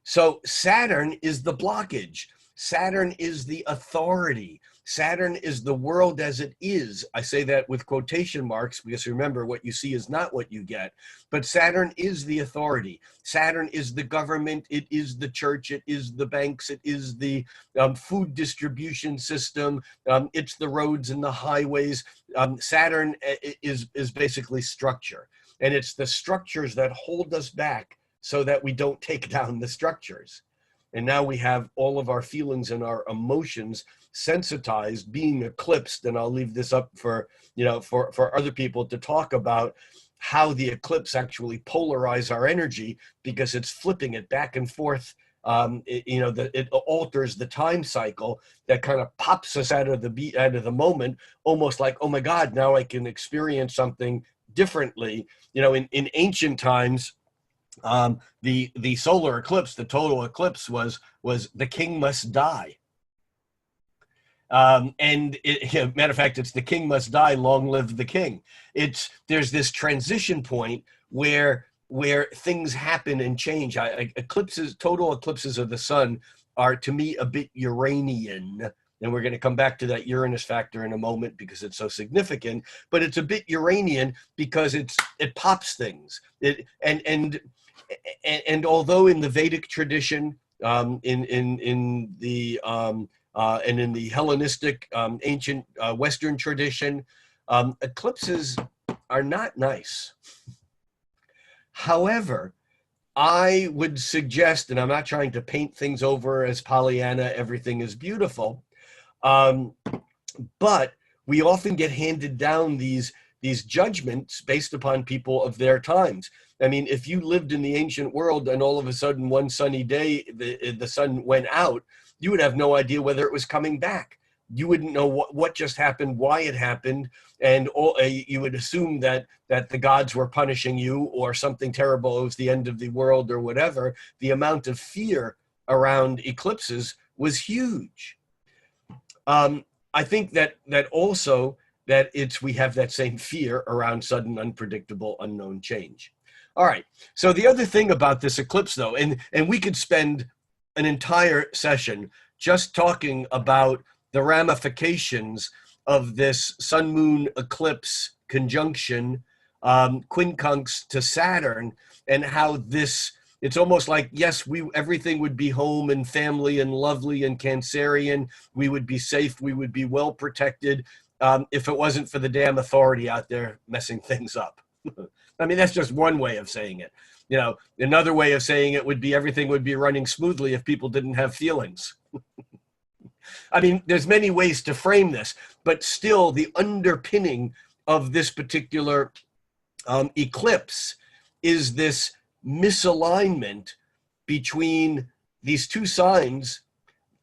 So Saturn is the blockage. Saturn is the authority. Saturn is the world as it is. I say that with quotation marks because remember, what you see is not what you get. But Saturn is the authority. Saturn is the government. It is the church. It is the banks. It is the food distribution system. It's the roads and the highways. Saturn is basically structure. And it's the structures that hold us back so that we don't take down the structures. And now we have all of our feelings and our emotions sensitized, being eclipsed. And I'll leave this up for, for other people to talk about how the eclipse actually polarize our energy, because it's flipping it back and forth it alters the time cycle that kind of pops us out of the moment, almost like, oh my God, now I can experience something differently. In ancient times, the solar eclipse, the total eclipse was the king must die. Matter of fact, it's the king must die, long live the king. There's this transition point where things happen and change. Total eclipses of the sun are, to me, a bit Uranian. And we're going to come back to that Uranus factor in a moment because it's so significant. But it's a bit Uranian because it pops things. And although in the Vedic tradition, in the Hellenistic ancient Western tradition, eclipses are not nice. However, I would suggest, and I'm not trying to paint things over as Pollyanna, everything is beautiful, but we often get handed down these judgments based upon people of their times. I mean, if you lived in the ancient world and all of a sudden one sunny day the sun went out, you would have no idea whether it was coming back. You wouldn't know what just happened, why it happened, and you would assume that the gods were punishing you or something terrible. It was the end of the world or whatever. The amount of fear around eclipses was huge. I think that also that we have that same fear around sudden, unpredictable, unknown change. All right. So the other thing about this eclipse, though, and we could spend an entire session just talking about the ramifications of this sun-moon eclipse conjunction, quincunx to Saturn, and how it's almost like, yes, everything would be home and family and lovely and Cancerian. We would be safe. We would be well protected if it wasn't for the damn authority out there messing things up. I mean, that's just one way of saying it. Another way of saying it would be everything would be running smoothly if people didn't have feelings. I mean, there's many ways to frame this, but still the underpinning of this particular eclipse is this misalignment between these two signs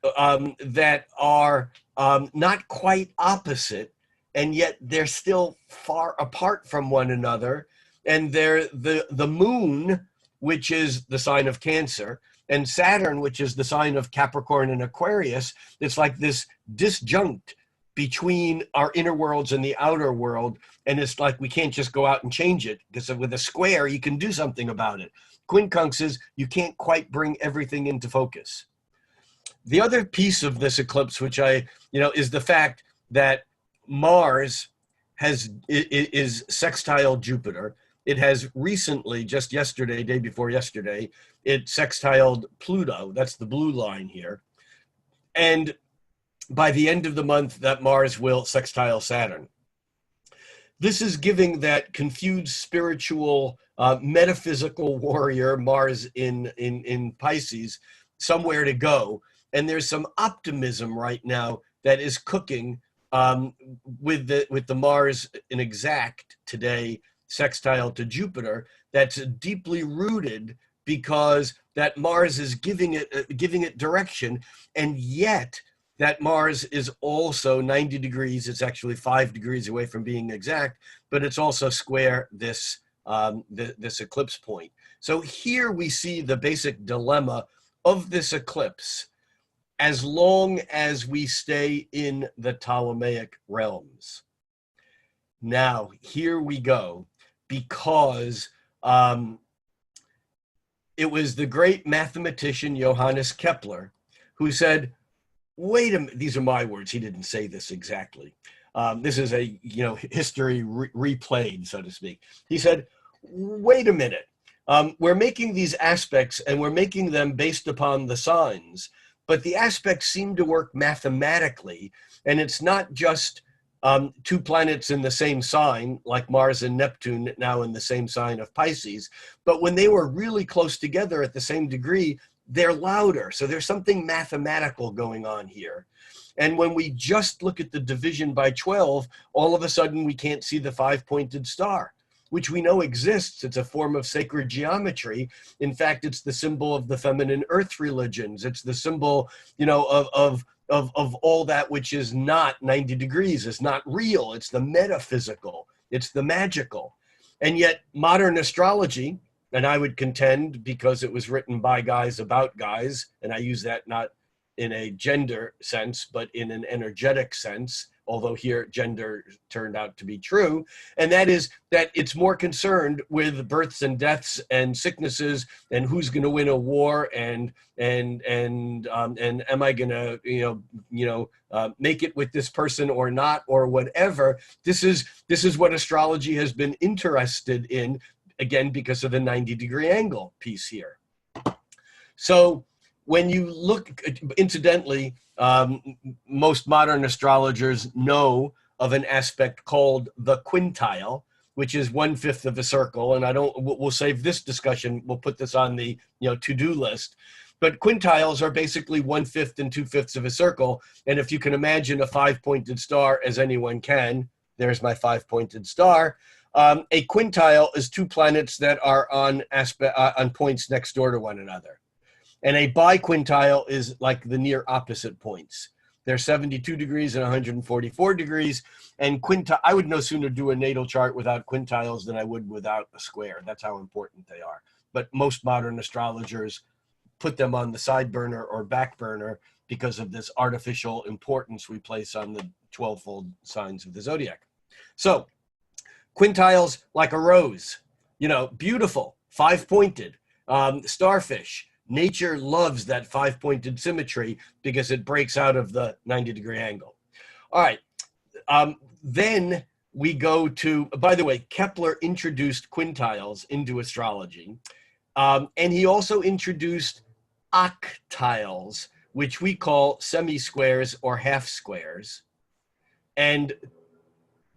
that are not quite opposite, and yet they're still far apart from one another. And they're the moon, which is the sign of Cancer, and Saturn, which is the sign of Capricorn and Aquarius. It's like this disjunct between our inner worlds and the outer world. And it's like we can't just go out and change it, because with a square, you can do something about it. Quincunx is you can't quite bring everything into focus. The other piece of this eclipse, which is the fact that Mars is sextile Jupiter. It has recently, just yesterday, day before yesterday, it sextiled Pluto. That's the blue line here. And by the end of the month, that Mars will sextile Saturn. This is giving that confused spiritual, metaphysical warrior, Mars in Pisces, somewhere to go. And there's some optimism right now that is cooking with the Mars in exact today, sextile to Jupiter, that's deeply rooted because that Mars is giving it direction, and yet that Mars is also 90 degrees. It's actually 5 degrees away from being exact, but it's also square this eclipse point. So here we see the basic dilemma of this eclipse as long as we stay in the Ptolemaic realms. Now, here we go, because it was the great mathematician Johannes Kepler who said, wait a minute, these are my words, he didn't say this exactly. This is a history replayed, so to speak. He said, wait a minute, we're making these aspects and we're making them based upon the signs, but the aspects seem to work mathematically, and it's not just two planets in the same sign, like Mars and Neptune now in the same sign of Pisces, but when they were really close together at the same degree, they're louder. So there's something mathematical going on here. And when we just look at the division by 12, all of a sudden we can't see the 5-pointed star. which we know exists. It's a form of sacred geometry. In fact, it's the symbol of the feminine earth religions. It's the symbol, of all that which is not 90 degrees, is not real. It's the metaphysical. It's the magical. And yet modern astrology, and I would contend, because it was written by guys about guys, and I use that not in a gender sense, but in an energetic sense, although here gender turned out to be true, and that is that it's more concerned with births and deaths and sicknesses and who's going to win a war and am I going to make it with this person or not or whatever. This is what astrology has been interested in, again because of the 90-degree angle piece here. So when you look, incidentally, most modern astrologers know of an aspect called the quintile, which is 1/5 of a circle. And we'll save this discussion. We'll put this on the to-do list. But quintiles are basically 1/5 and 2/5 of a circle. And if you can imagine a 5-pointed star, as anyone can, there's my 5-pointed star. A quintile is two planets that are on points next door to one another. And a biquintile is like the near opposite points. They're 72 degrees and 144 degrees. And I would no sooner do a natal chart without quintiles than I would without a square. That's how important they are. But most modern astrologers put them on the side burner or back burner because of this artificial importance we place on the 12-fold signs of the zodiac. So quintiles, like a rose, beautiful, 5-pointed, starfish. Nature loves that 5-pointed symmetry because it breaks out of the 90-degree angle. All right. Then we go to, by the way, Kepler introduced quintiles into astrology. And he also introduced octiles, which we call semi-squares or half squares, and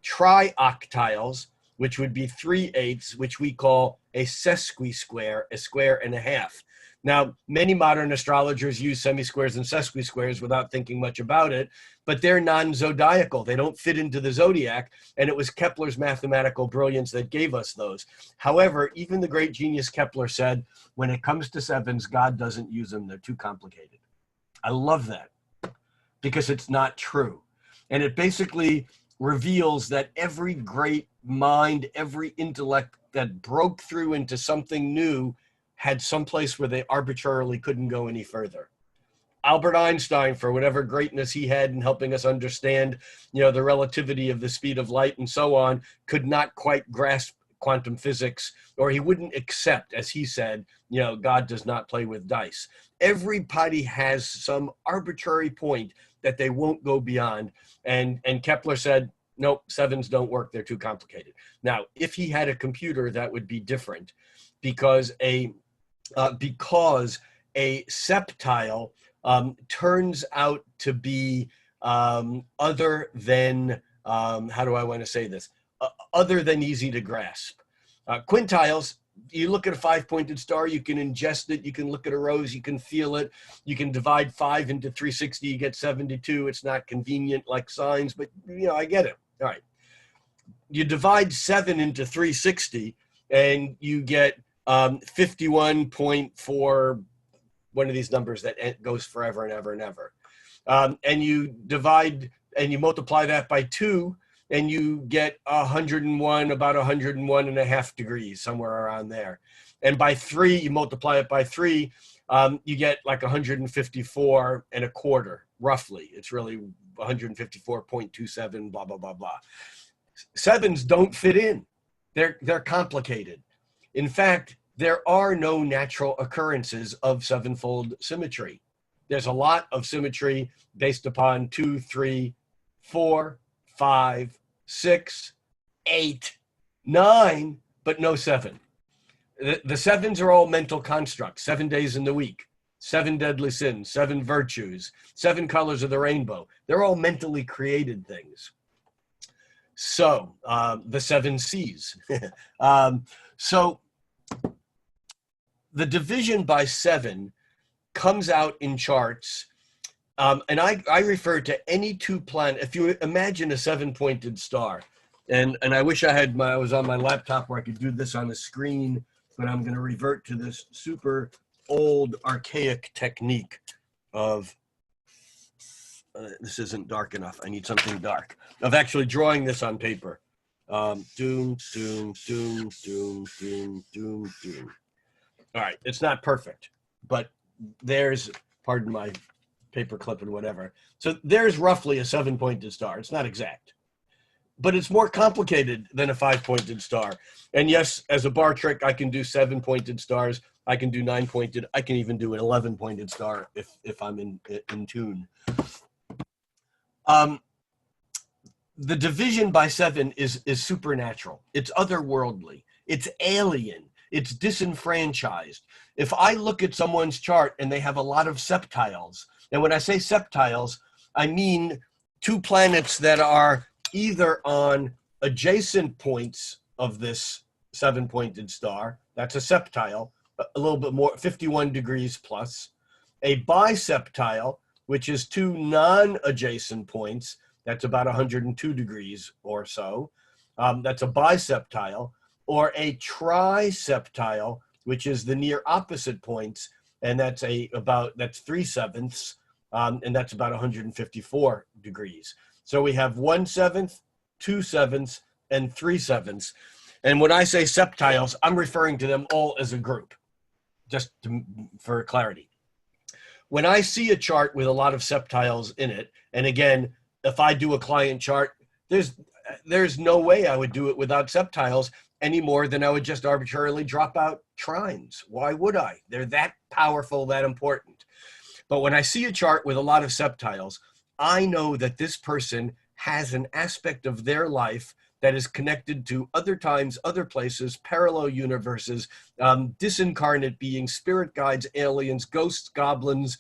trioctiles, which would be 3/8, which we call a sesquisquare, a square and a half. Now, many modern astrologers use semi-squares and sesquisquares without thinking much about it, but they're non-zodiacal. They don't fit into the zodiac, and it was Kepler's mathematical brilliance that gave us those. However, even the great genius Kepler said, when it comes to sevens, God doesn't use them. They're too complicated. I love that because it's not true. And it basically reveals that every great mind, every intellect that broke through into something new had some place where they arbitrarily couldn't go any further. Albert Einstein, for whatever greatness he had in helping us understand, the relativity of the speed of light and so on, could not quite grasp quantum physics, or he wouldn't accept, as he said, God does not play with dice. Everybody has some arbitrary point that they won't go beyond. And Kepler said, nope, sevens don't work. They're too complicated. Now, if he had a computer, that would be different, because a septile turns out to be other than, how do I want to say this? Other than easy to grasp. Quintiles, you look at a 5-pointed star, you can ingest it, you can look at a rose, you can feel it, you can divide 5 into 360, you get 72. It's not convenient like signs, but I get it. All right. You divide 7 into 360 and you get 51.4, one of these numbers that goes forever and ever and ever. And you divide and you multiply that by 2 and you get 101, about 101.5 degrees, somewhere around there. And by 3, you multiply it by 3, you get like 154.25, roughly. It's really 154.27, blah, blah, blah, blah. Sevens don't fit in. They're complicated. In fact, there are no natural occurrences of sevenfold symmetry. There's a lot of symmetry based upon 2, 3, 4, 5, 6, 8, 9, but no 7. The sevens are all mental constructs. 7 days in the week, 7 deadly sins, 7 virtues, 7 colors of the rainbow. They're all mentally created things. So the 7 C's. So the division by 7 comes out in charts. And I refer to any 2 planets. If you imagine a 7-pointed star, And I wish I was on my laptop where I could do this on the screen, but I'm going to revert to this super old archaic technique of, this isn't dark enough. I need something dark, of actually drawing this on paper. Doom, doom, doom, doom, doom, doom, doom. All right, it's not perfect, but there's, pardon my paper clip and whatever. So there's roughly a 7-pointed star. It's not exact, but it's more complicated than a 5-pointed star. And yes, as a bar trick, I can do 7-pointed stars. I can do 9-pointed. I can even do an 11-pointed star if I'm in tune. The division by 7 is supernatural. It's otherworldly. It's alien. It's disenfranchised. If I look at someone's chart and they have a lot of septiles, and when I say septiles, I mean 2 planets that are either on adjacent points of this 7-pointed star, that's a septile, a little bit more, 51 degrees plus, a biseptile, which is 2 non-adjacent points, that's about 102 degrees or so, that's a biseptile, or a triseptile, which is the near opposite points, and that's 3/7, and that's about 154 degrees. So we have 1/7, 2/7, and 3/7. And when I say septiles, I'm referring to them all as a group, for clarity. When I see a chart with a lot of septiles in it, and again, if I do a client chart, there's no way I would do it without septiles any more than I would just arbitrarily drop out trines. Why would I? They're that powerful, that important. But when I see a chart with a lot of septiles, I know that this person has an aspect of their life that is connected to other times, other places, parallel universes, disincarnate beings, spirit guides, aliens, ghosts, goblins,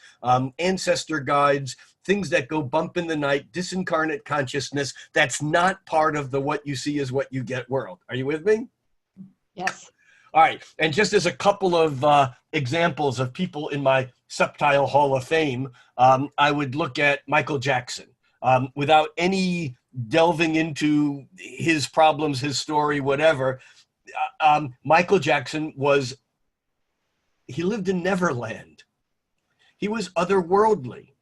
ancestor guides, things that go bump in the night, disincarnate consciousness that's not part of the what you see is what you get world. Are you with me? Yes. All right. And just as a couple of examples of people in my Septile Hall of Fame, I would look at Michael Jackson. Without any delving into his problems, his story, whatever, Michael Jackson he lived in Neverland. He was otherworldly.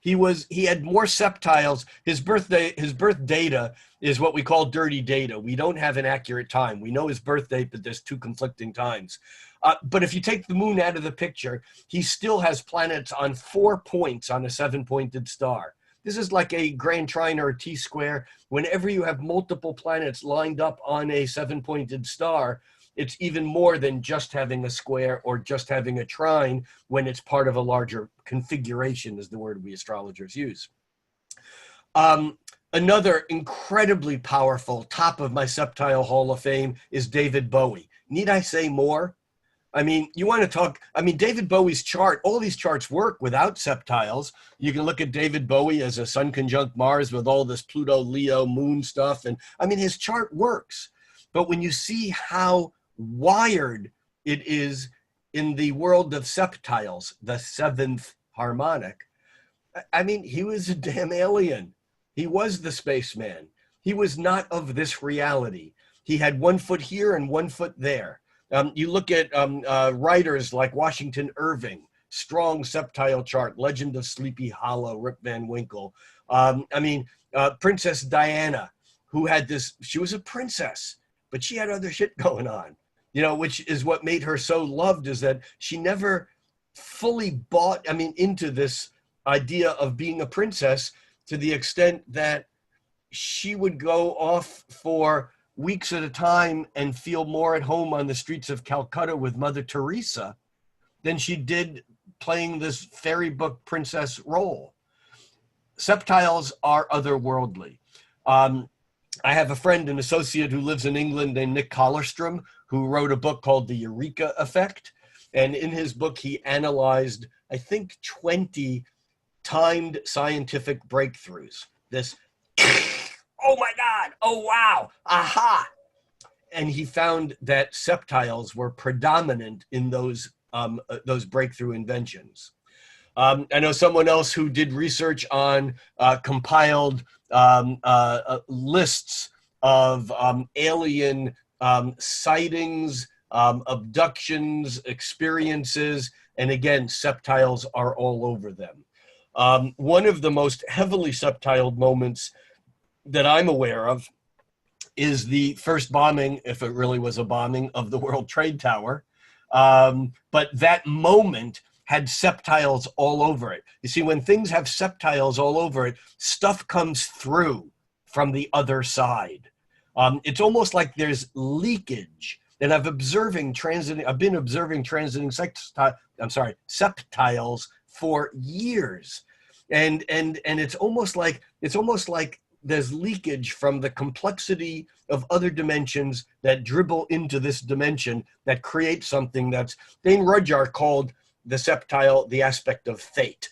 He had more septiles. His birth data is what we call dirty data. We don't have an accurate time. We know his birth date, but there's 2 conflicting times. But if you take the moon out of the picture, he still has planets on 4 points on a 7-pointed star. This is like a grand trine or a T-square. Whenever you have multiple planets lined up on a 7-pointed star, it's even more than just having a square or just having a trine when it's part of a larger configuration, is the word we astrologers use. Another incredibly powerful top of my Septile Hall of Fame is David Bowie. Need I say more? I mean, you want to talk, David Bowie's chart, all these charts work without septiles. You can look at David Bowie as a sun conjunct Mars with all this Pluto, Leo, moon stuff. And his chart works. But when you see how wired it is in the world of septiles, the 7th harmonic, he was a damn alien. He was the spaceman. He was not of this reality. He had 1 foot here and 1 foot there. You look at writers like Washington Irving, strong septile chart, Legend of Sleepy Hollow, Rip Van Winkle. Princess Diana, who had she was a princess, but she had other shit going on, which is what made her so loved, is that she never fully bought, into this idea of being a princess, to the extent that she would go off for weeks at a time and feel more at home on the streets of Calcutta with Mother Teresa than she did playing this fairy book princess role. Septiles are otherworldly. I have a friend, an associate who lives in England named Nick Collerstrom, who wrote a book called The Eureka Effect. And in his book, he analyzed, I think, 20 timed scientific breakthroughs. This oh my God, oh wow, aha. And he found that septiles were predominant in those breakthrough inventions. I know someone else who did research on compiled lists of alien sightings, abductions, experiences, and again, septiles are all over them. One of the most heavily septiled moments that I'm aware of is the first bombing, if it really was a bombing, of the World Trade Tower. But that moment had septiles all over it. You see, when things have septiles all over it, stuff comes through from the other side. It's almost like there's leakage. And I've been observing transiting septiles for years. And it's almost like there's leakage from the complexity of other dimensions that dribble into this dimension that creates something that's Dane Rudhyar called the septile the aspect of fate.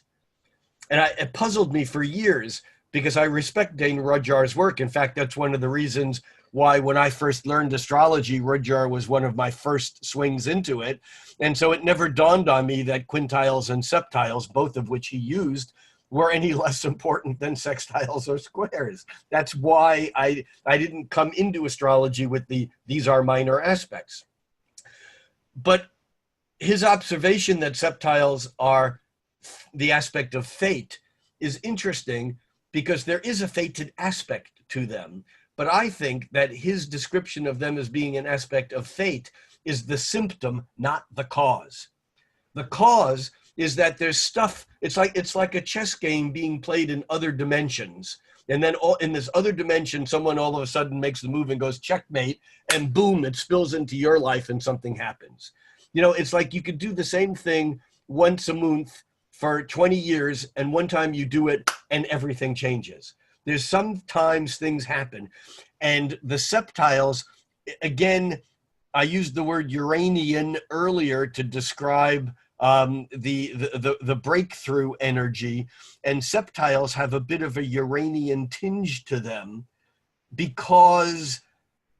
And it puzzled me for years because I respect Dane Rudhyar's work. In fact, that's one of the reasons why when I first learned astrology, Rudhyar was one of my first swings into it. And so it never dawned on me that quintiles and septiles, both of which he used, were any less important than sextiles or squares. That's why I didn't come into astrology with these are minor aspects. But his observation that septiles are the aspect of fate is interesting because there is a fated aspect to them. But I think that his description of them as being an aspect of fate is the symptom, not the cause. The cause is that there's stuff, it's like a chess game being played in other dimensions. And then in this other dimension, someone all of a sudden makes the move and goes checkmate, and boom, it spills into your life and something happens. You know, it's like you could do the same thing once a month for 20 years, and one time you do it and everything changes. There's sometimes things happen. And the septiles, again, I used the word Uranian earlier to describe the breakthrough energy, and septiles have a bit of a Uranian tinge to them because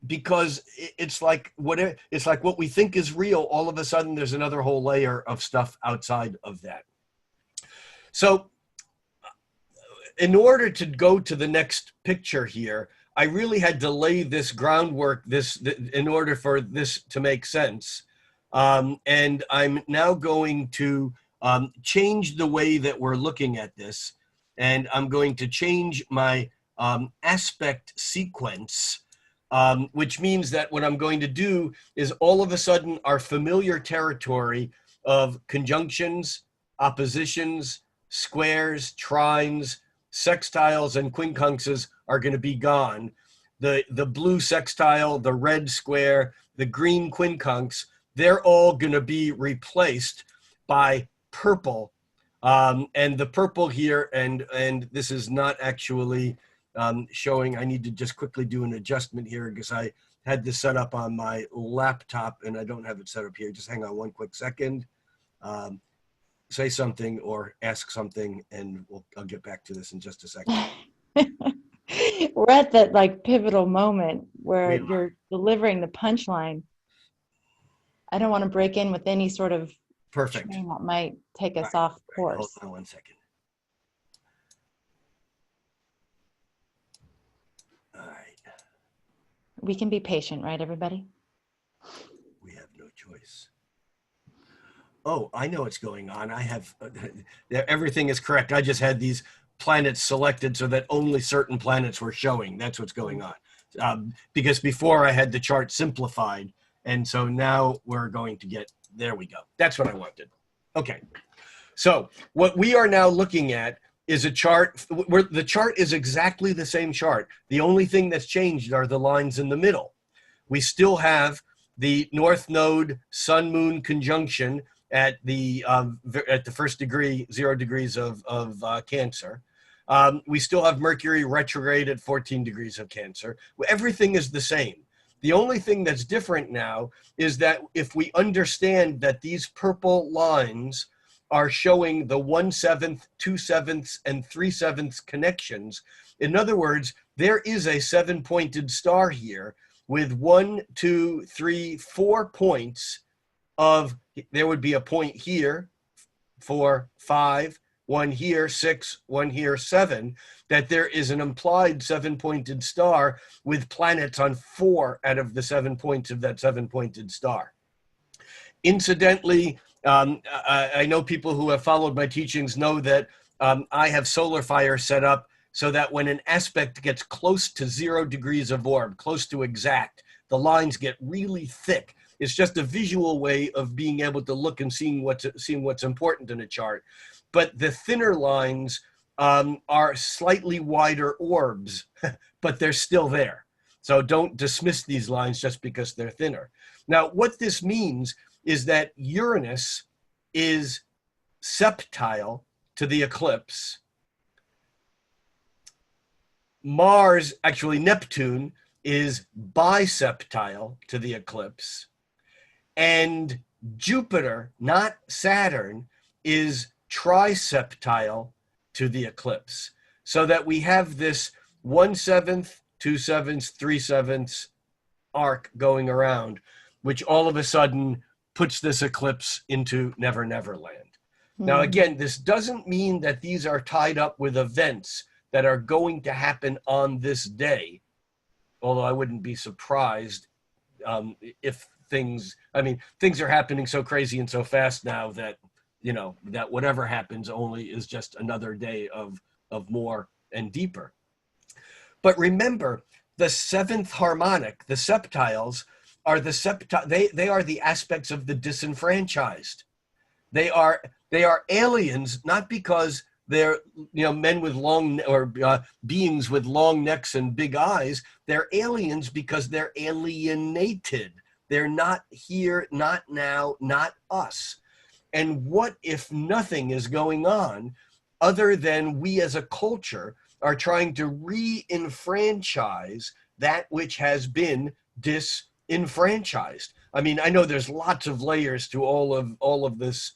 it's like what we think is real, all of a sudden there's another whole layer of stuff outside of that. So in order to go to the next picture here, I really had to lay this groundwork in order for this to make sense. And I'm now going to change the way that we're looking at this, and I'm going to change my aspect sequence, which means that what I'm going to do is all of a sudden our familiar territory of conjunctions, oppositions, squares, trines, sextiles, and quincunxes are going to be gone. The blue sextile, the red square, the green quincunx, they're all going to be replaced by purple. And the purple here, and this is not actually showing, I need to just quickly do an adjustment here because I had this set up on my laptop and I don't have it set up here. Just hang on one quick second. Say something or ask something and I'll get back to this in just a second. We're at that like pivotal moment where you're delivering the punchline. I don't want to break in with any sort of perfect train that might take us off course. Hold on one second. All right. We can be patient, right, everybody? We have no choice. Oh, I know what's going on. I have everything is correct. I just had these planets selected so that only certain planets were showing. That's what's going on. Because before I had the chart simplified. And so now we're going to get, there we go. That's what I wanted. Okay. So what we are now looking at is a chart where the chart is exactly the same chart. The only thing that's changed are the lines in the middle. We still have the North Node Sun Moon conjunction at the first degree, 0 degrees of Cancer. We still have Mercury retrograde at 14 degrees of Cancer. Everything is the same. The only thing that's different now is that if we understand that these purple lines are showing the 1/7, 2/7, and 3/7 connections, in other words, there is a 7-pointed star here with 1, 2, 3, 4 points of, there would be a point here, 4, 5, one here, 6, one here, 7, that there is an implied 7-pointed star with planets on 4 out of the 7 points of that 7-pointed star. Incidentally, I know people who have followed my teachings know that I have solar fire set up so that when an aspect gets close to 0 degrees of orb, close to exact, the lines get really thick. It's just a visual way of being able to look and seeing what's important in a chart. But the thinner lines are slightly wider orbs, but they're still there. So don't dismiss these lines just because they're thinner. Now, what this means is that Uranus is septile to the eclipse. Mars, actually Neptune, is biseptile to the eclipse. And Jupiter, not Saturn, is triseptile to the eclipse. So that we have this 1/7, 2/7, 3/7 arc going around, which all of a sudden puts this eclipse into Never Never Land. Now, again, this doesn't mean that these are tied up with events that are going to happen on this day, although I wouldn't be surprised if things are happening so crazy and so fast now that, that whatever happens only is just another day of more and deeper. But remember, the 7th harmonic, the Sceptiles, are they are the aspects of the disenfranchised. They are aliens, not because they're men with long or beings with long necks and big eyes. They're aliens because they're alienated. They're not here, not now, not us. And what if nothing is going on other than we as a culture are trying to re-enfranchise that which has been disenfranchised? I mean, I know there's lots of layers to all of this,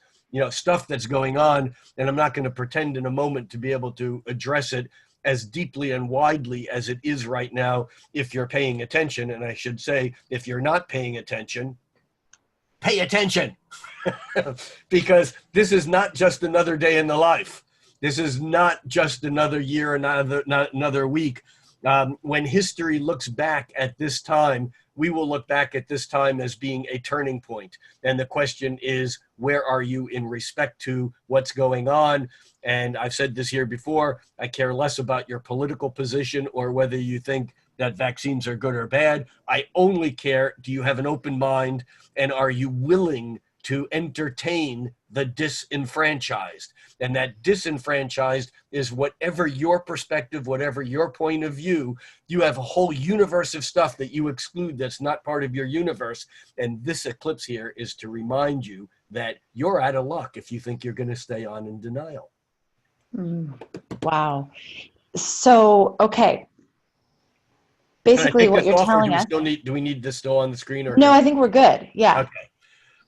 stuff that's going on, and I'm not going to pretend in a moment to be able to address it as deeply and widely as it is right now if you're paying attention. And I should say, if you're not paying attention, pay attention. Because this is not just another day in the life. This is not just another year, another week. When history looks back at this time, we will look back at this time as being a turning point. And the question is, where are you in respect to what's going on? And I've said this here before, I care less about your political position or whether you think that vaccines are good or bad. I only care, do you have an open mind, and are you willing to entertain the disenfranchised? And that disenfranchised is whatever your perspective, whatever your point of view. You have a whole universe of stuff that you exclude that's not part of your universe. And this eclipse here is to remind you that you're out of luck if you think you're going to stay on in denial. Wow. So, okay. Basically what you're telling us. Do we need this still on the screen? Or no, I think we're good. Yeah. Okay.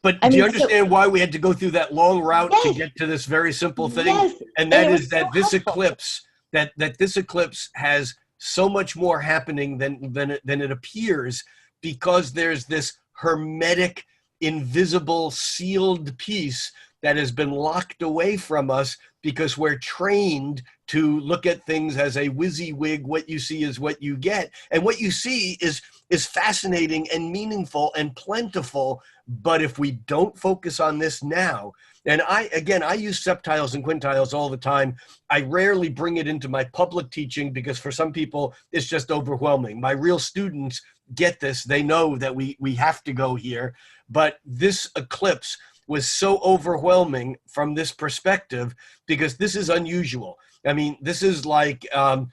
But do you understand why we had to go through that long route to get to this very simple thing? Yes, and that is that this eclipse, that this eclipse has so much more happening than it appears, because there's this hermetic, invisible, sealed piece that has been locked away from us because we're trained to look at things as a WYSIWYG. What you see is what you get. And what you see is fascinating and meaningful and plentiful. But if we don't focus on this now, and I use septiles and quintiles all the time. I rarely bring it into my public teaching because for some people, it's just overwhelming. My real students get this. They know that we have to go here. But this eclipse was so overwhelming from this perspective because this is unusual. I mean, this is like, I'm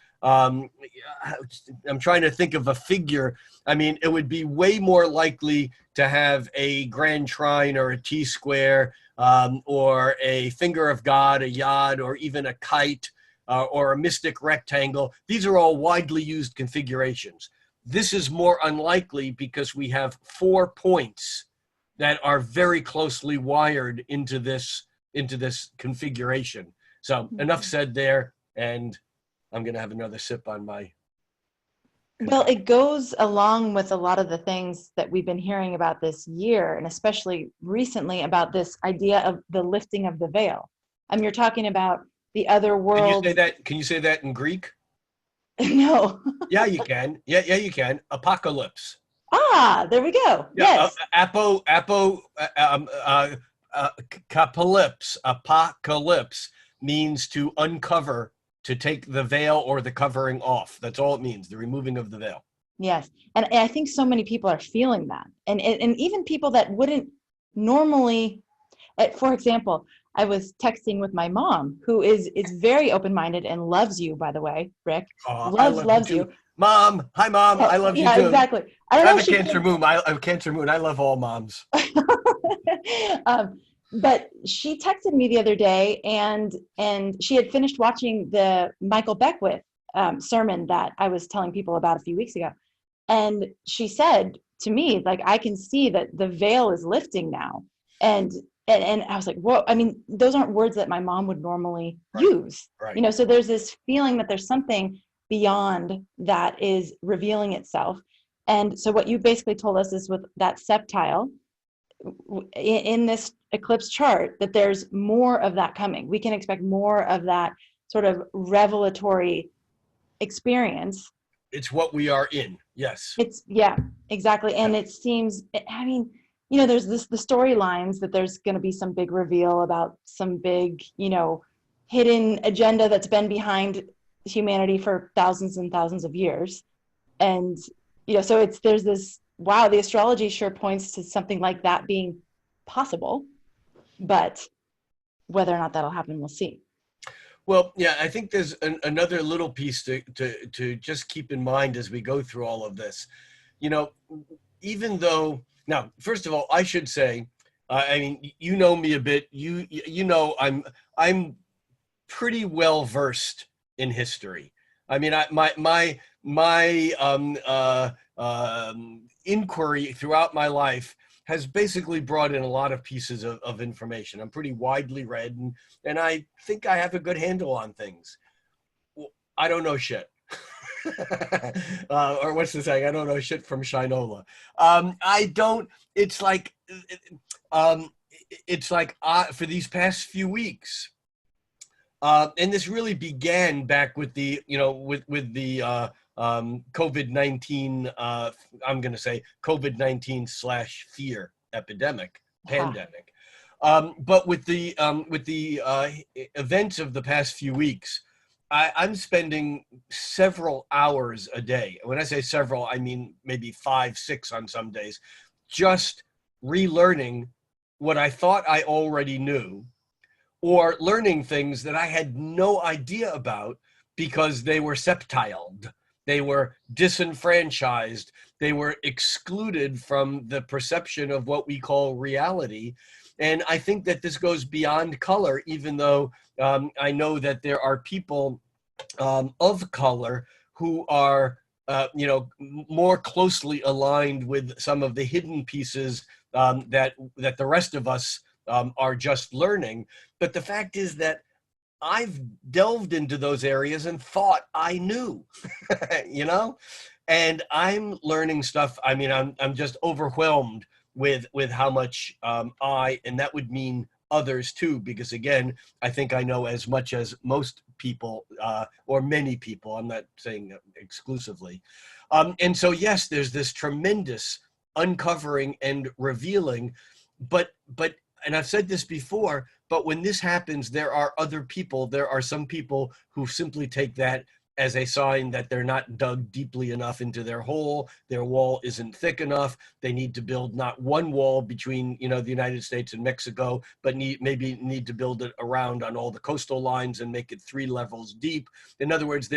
trying to think of a figure. I mean, it would be way more likely to have a grand trine or a T-square or a finger of God, a yod, or even a kite or a mystic rectangle. These are all widely used configurations. This is more unlikely because we have 4 points that are very closely wired into this configuration. So enough said there, and I'm going to have another sip on my. Well, it goes along with a lot of the things that we've been hearing about this year, and especially recently about this idea of the lifting of the veil. You're talking about the other Can you world. say that? Can you say that in Greek? No. Yeah, you can. Yeah, you can. Apocalypse. Ah, there we go. Yeah, Yes. apocalypse. Apocalypse means to uncover, to take the veil or the covering off. That's all it means, the removing of the veil. Yes. And I think so many people are feeling that. And even people that wouldn't normally, for example, I was texting with my mom, who is very open-minded and loves you, by the way, Rick. I Loves, love you loves too, you. Mom. Hi, Mom. I Oh, love you yeah, too. exactly. I don't I know have if a she Cancer can. moon. I have a Cancer moon. I love all moms. But she texted me the other day, and she had finished watching the Michael Beckwith sermon that I was telling people about a few weeks ago. And she said to me, like, I can see that the veil is lifting now. And I was like, whoa, I mean, those aren't words that my mom would normally use. Right. So there's this feeling that there's something beyond that is revealing itself. And so what you basically told us is with that septile in this eclipse chart, that there's more of that coming. We can expect more of that sort of revelatory experience. It's what we are in. Yes. It's, yeah, exactly. And it seems, I mean, there's the storylines that there's going to be some big reveal about some big, hidden agenda that's been behind humanity for thousands and thousands of years. And, so there's this, wow, the astrology sure points to something like that being possible, but whether or not that'll happen, we'll see. Well, yeah, I think there's another little piece to just keep in mind as we go through all of this. Even though, now, first of all, I should say, I mean, you know me a bit. You know I'm pretty well versed in history. I mean, my inquiry throughout my life has basically brought in a lot of pieces of information. I'm pretty widely read, and I think I have a good handle on things. I don't know shit. Or what's the saying? I don't know shit from Shinola. I don't, it's like for these past few weeks, and this really began back with the, with the COVID-19, I'm going to say COVID-19/fear epidemic, pandemic. But with the events of the past few weeks, I'm spending several hours a day. When I say several, I mean maybe 5, 6 on some days, just relearning what I thought I already knew, or learning things that I had no idea about because they were septiled. They were disenfranchised. They were excluded from the perception of what we call reality. And I think that this goes beyond color, even though I know that there are people of color who are, more closely aligned with some of the hidden pieces that the rest of us are just learning. But the fact is that I've delved into those areas and thought I knew, and I'm learning stuff. I mean, I'm just overwhelmed with how much and that would mean others too, because again, I think I know as much as most people, or many people. I'm not saying exclusively. And so, yes, there's this tremendous uncovering and revealing, but and I've said this before, but when this happens, there are other people. There are some people who simply take that as a sign that they're not dug deeply enough into their hole. Their wall isn't thick enough. They need to build not one wall between, the United States and Mexico, but maybe need to build it around on all the coastal lines and make it 3 levels deep. In other words,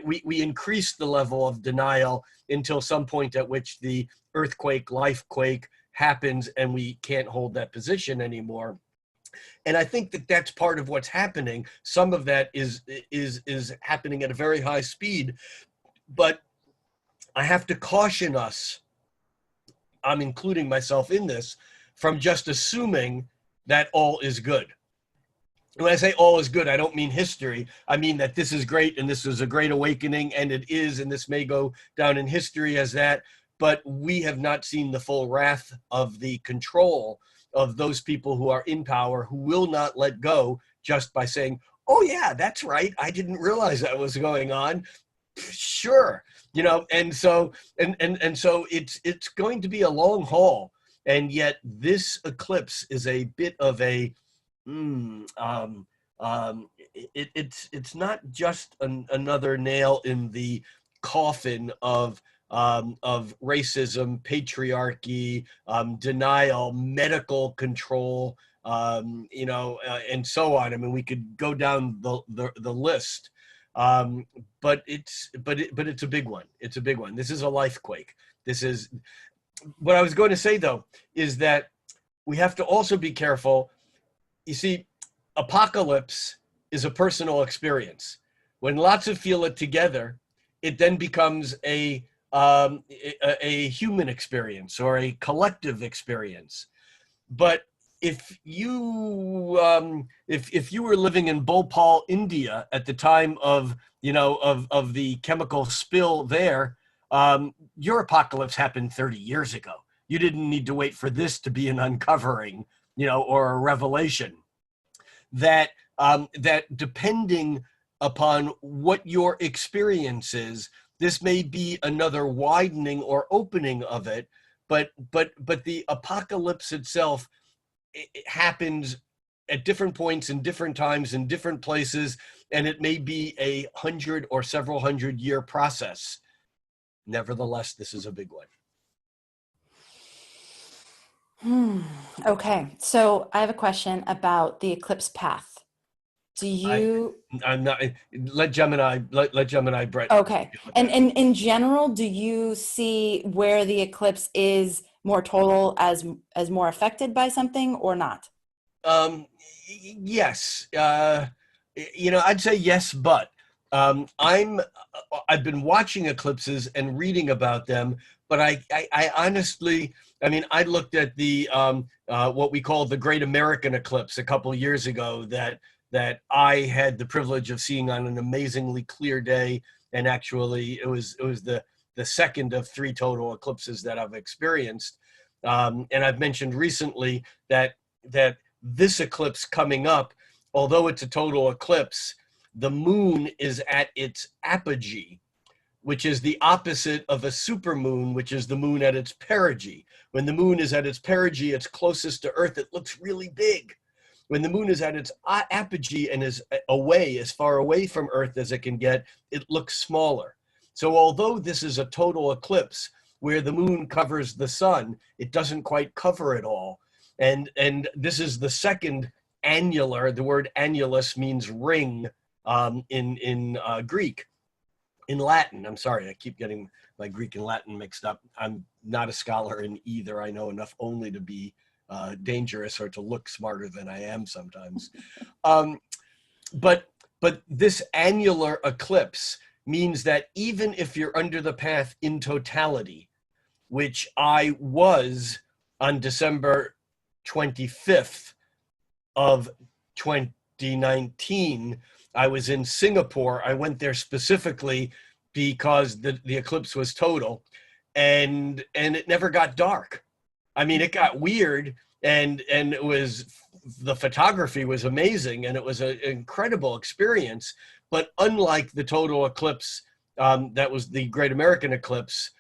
we increase the level of denial until some point at which the earthquake, lifequake happens and we can't hold that position anymore. And I think that that's part of what's happening. Some of that is happening at a very high speed, but I have to caution us, I'm including myself in this, from just assuming that all is good. When I say all is good, I don't mean history. I mean that this is great and this is a great awakening, and it is, and this may go down in history as that, but we have not seen the full wrath of the control of those people who are in power, who will not let go just by saying, oh yeah, that's right. I didn't realize that was going on. Sure. And so it's going to be a long haul. And yet this eclipse is a bit of a, mm, it's not just another nail in the coffin of racism, patriarchy, denial, medical control, and so on. I mean, we could go down the list, um, but it's a big one. It's a big one. This is a life quake. This is what I was going to say, though, is that we have to also be careful. You see, apocalypse is a personal experience. When lots of feel it together, it then becomes a human experience or a collective experience. But if you were living in Bhopal, India at the time of the chemical spill there, your apocalypse happened 30 years ago. You didn't need to wait for this to be an uncovering, or a revelation. That depending upon what your experience is, this may be another widening or opening of it, but the apocalypse itself, it happens at different points in different times in different places, and it may be 100 or several 100-year process. Nevertheless, this is a big one. Okay, so I have a question about the eclipse path. Do you? I'm not. Let Gemini. Let Gemini. Brett. Okay, and in general, do you see where the eclipse is more total as more affected by something or not? Yes. I'd say yes, but I've been watching eclipses and reading about them, but I honestly, I mean, I looked at the what we call the Great American Eclipse a couple of years ago that I had the privilege of seeing on an amazingly clear day, and actually it was the second of 3 total eclipses that I've experienced, and I've mentioned recently that this eclipse coming up, although it's a total eclipse, the moon is at its apogee, which is the opposite of a supermoon, which is the moon at its perigee. When the moon is at its perigee, it's closest to Earth, it looks really big. When the moon is at its apogee and is away, as far away from Earth as it can get, it looks smaller. So although this is a total eclipse where the moon covers the sun, it doesn't quite cover it all. And this is the second annular. The word annulus means ring in Greek. In Latin, I'm sorry, I keep getting my Greek and Latin mixed up. I'm not a scholar in either. I know enough only to be dangerous or to look smarter than I am sometimes. But this annular eclipse means that even if you're under the path in totality, which I was on December 25th of 2019, I was in Singapore. I went there specifically because the eclipse was total, and it never got dark. I mean, it got weird, and it was, the photography was amazing, and it was an incredible experience. But unlike the total eclipse, that was the Great American Eclipse,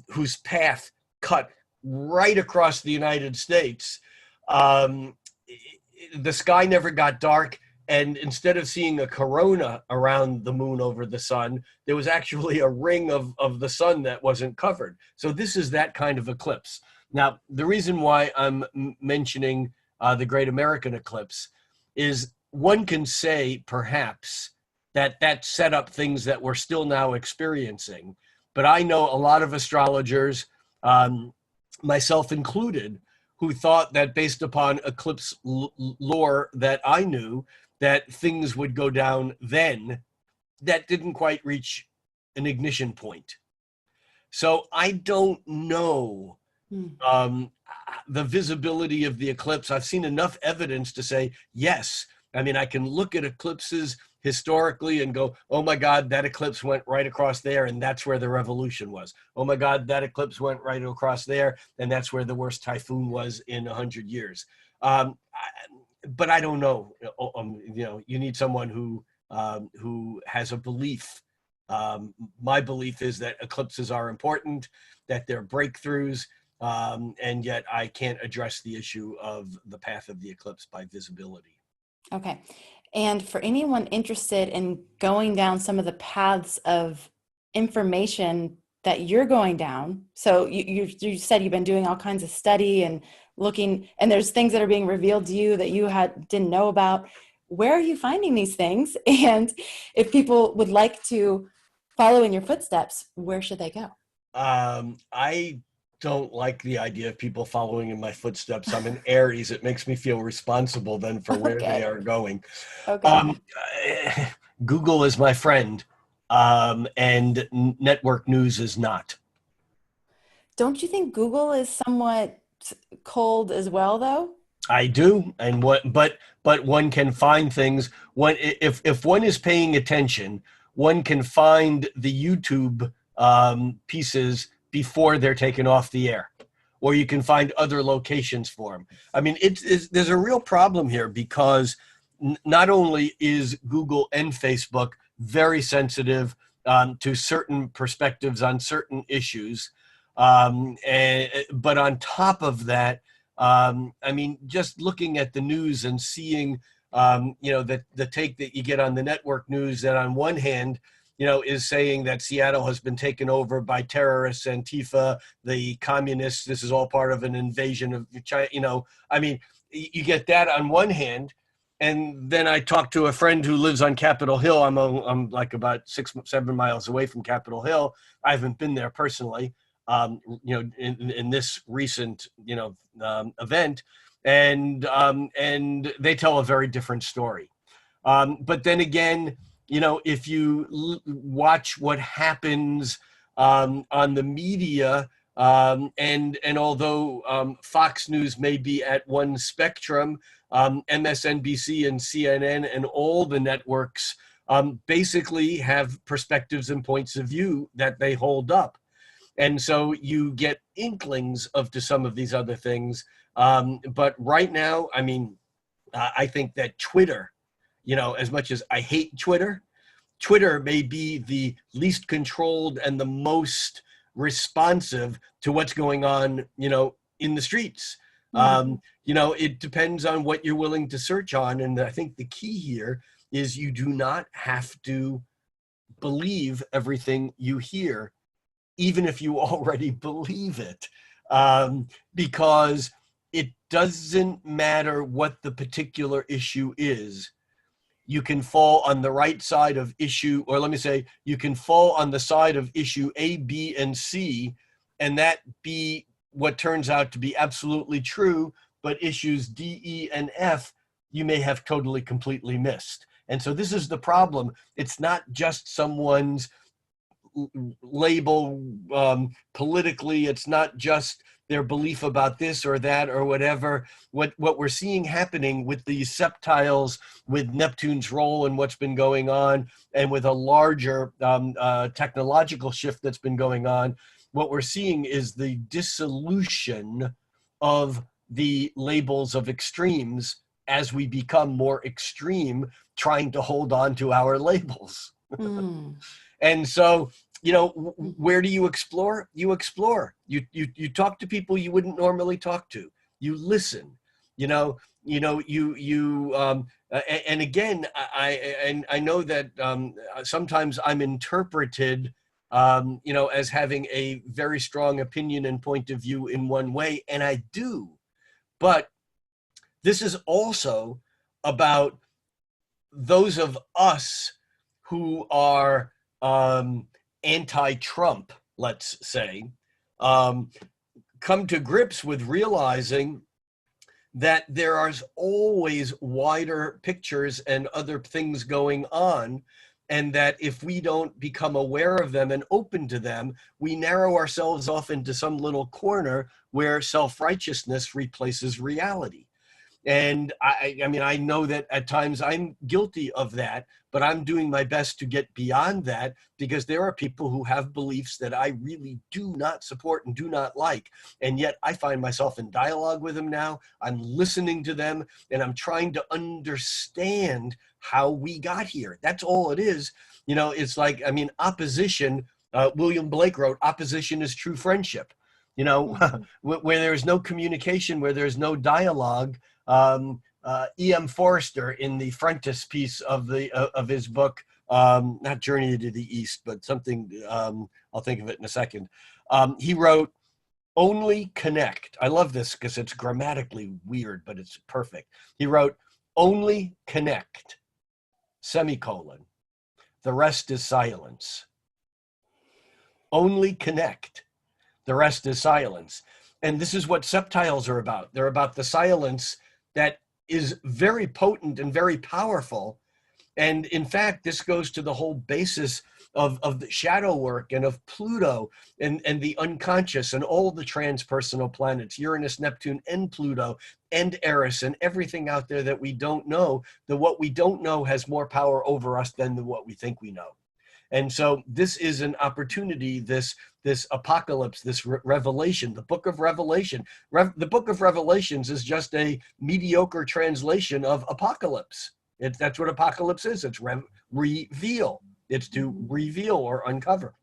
whose path cut right across the United States, the sky never got dark. And instead of seeing a corona around the moon over the sun, there was actually a ring of the sun that wasn't covered. So this is that kind of eclipse. Now, the reason why I'm mentioning the Great American Eclipse is one can say perhaps that set up things that we're still now experiencing. But I know a lot of astrologers, myself included, who thought that based upon eclipse lore that I knew, that things would go down then, that didn't quite reach an ignition point. So I don't know the visibility of the eclipse. I've seen enough evidence to say, yes. I mean, I can look at eclipses historically and go, oh my God, that eclipse went right across there, and that's where the revolution was. Oh my God, that eclipse went right across there, and that's where the worst typhoon was in 100 years. but I don't know. You need someone who has a belief. My belief is that eclipses are important, that they're breakthroughs, and yet I can't address the issue of the path of the eclipse by visibility. Okay. And for anyone interested in going down some of the paths of information that you're going down, so you said you've been doing all kinds of study and looking, and there's things that are being revealed to you that you didn't know about. Where are you finding these things? And if people would like to follow in your footsteps, where should they go? I don't like the idea of people following in my footsteps. I'm an Aries. It makes me feel responsible then for where they Okay. are going. Okay. Google is my friend, and network news is not. Don't you think Google is somewhat cold as well, though? I do, and but one can find things. If one is paying attention, one can find the YouTube pieces before they're taken off the air, or you can find other locations for them. I mean, there's a real problem here because not only is Google and Facebook very sensitive to certain perspectives on certain issues, but on top of that, I mean, just looking at the news and seeing, that the take that you get on the network news that on one hand, is saying that Seattle has been taken over by terrorists, Antifa, the communists. This is all part of an invasion of China. I mean, you get that on one hand. And then I talked to a friend who lives on Capitol Hill. I'm like about 6-7 miles away from Capitol Hill. I haven't been there personally, in this recent, event. And they tell a very different story. But then again, if you watch what happens on the media, and although Fox News may be at one spectrum, MSNBC and CNN and all the networks basically have perspectives and points of view that they hold up. And so you get inklings to some of these other things. But right now, I mean, I think that Twitter, as much as I hate Twitter, Twitter may be the least controlled and the most responsive to what's going on, in the streets. Mm-hmm. It depends on what you're willing to search on. And I think the key here is you do not have to believe everything you hear, even if you already believe it, because it doesn't matter what the particular issue is. You can fall on the right side of issue, or let me say, you can fall on the side of issue A, B, and C, and that be what turns out to be absolutely true, but issues D, E, and F, you may have totally, completely missed. And so this is the problem. It's not just someone's label politically. It's not just their belief about this or that or whatever. What we're seeing happening with these Sceptiles, with Neptune's role and what's been going on, and with a larger technological shift that's been going on, what we're seeing is the dissolution of the labels of extremes as we become more extreme, trying to hold on to our labels. Mm. And so, where do you explore? You explore. You talk to people you wouldn't normally talk to. You listen. And again, I know that sometimes I'm interpreted, as having a very strong opinion and point of view in one way, and I do. But this is also about those of us who are anti-Trump, let's say, come to grips with realizing that there are always wider pictures and other things going on, and that if we don't become aware of them and open to them, we narrow ourselves off into some little corner where self-righteousness replaces reality. And I mean, I know that at times I'm guilty of that, but I'm doing my best to get beyond that, because there are people who have beliefs that I really do not support and do not like. And yet I find myself in dialogue with them now. I'm listening to them, and I'm trying to understand how we got here. That's all it is. You know, it's like, I mean, opposition, William Blake wrote, opposition is true friendship. You know, where there's no communication, where there's no dialogue. E.M. Forster, in the frontispiece of his book, not Journey to the East, but something, I'll think of it in a second. He wrote, "Only connect." I love this because it's grammatically weird, but it's perfect. He wrote, "Only connect, semicolon. The rest is silence." Only connect. The rest is silence. And this is what Sceptiles are about. They're about the silence that is very potent and very powerful. And in fact, this goes to the whole basis of the shadow work and of Pluto and the unconscious and all the transpersonal planets, Uranus, Neptune, and Pluto, and Eris, and everything out there that we don't know. That what we don't know has more power over us than what we think we know. And so this is an opportunity, this apocalypse, this revelation, the book of Revelation. The book of Revelations is just a mediocre translation of apocalypse. That's what apocalypse is. It's reveal. It's to reveal or uncover.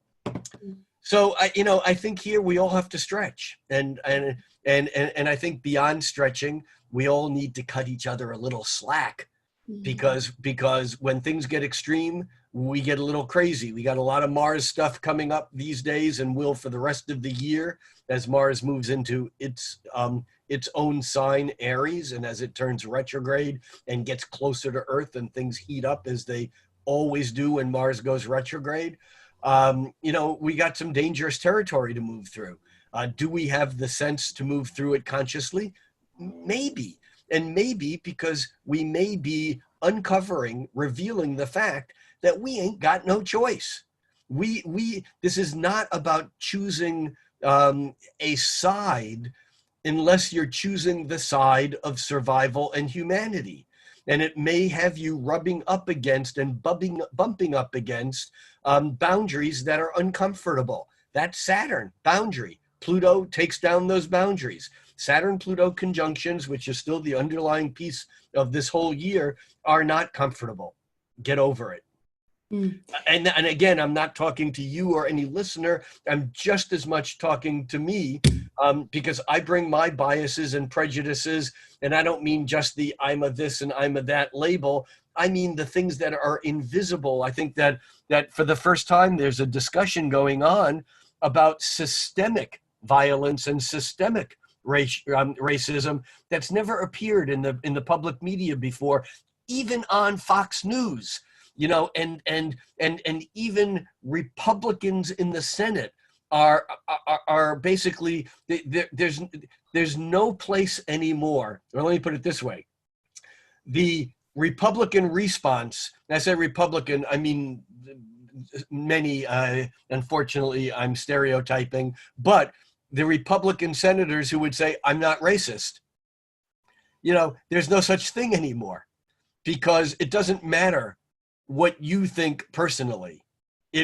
So I think here we all have to stretch, and I think beyond stretching, we all need to cut each other a little slack, because when things get extreme, we get a little crazy. We got a lot of Mars stuff coming up these days, and will for the rest of the year, as Mars moves into its own sign, Aries, and as it turns retrograde and gets closer to Earth, and things heat up as they always do when Mars goes retrograde. We got some dangerous territory to move through. Do we have the sense to move through it consciously? Maybe. And maybe because we may be revealing the fact that we ain't got no choice. This is not about choosing a side, unless you're choosing the side of survival and humanity. And it may have you rubbing up against and bumping up against boundaries that are uncomfortable. That's Saturn, boundary. Pluto takes down those boundaries. Saturn-Pluto conjunctions, which is still the underlying piece of this whole year, are not comfortable. Get over it. And again, I'm not talking to you or any listener. I'm just as much talking to me, because I bring my biases and prejudices, and I don't mean just the I'm a this and I'm a that label. I mean the things that are invisible. I think that for the first time, there's a discussion going on about systemic violence and systemic racism that's never appeared in the public media before, even on Fox News. And even Republicans in the Senate are basically, there's no place anymore. Or let me put it this way: the Republican response. And I say Republican, I mean many. Unfortunately, I'm stereotyping, but the Republican senators who would say, "I'm not racist." There's no such thing anymore, because it doesn't matter what you think personally.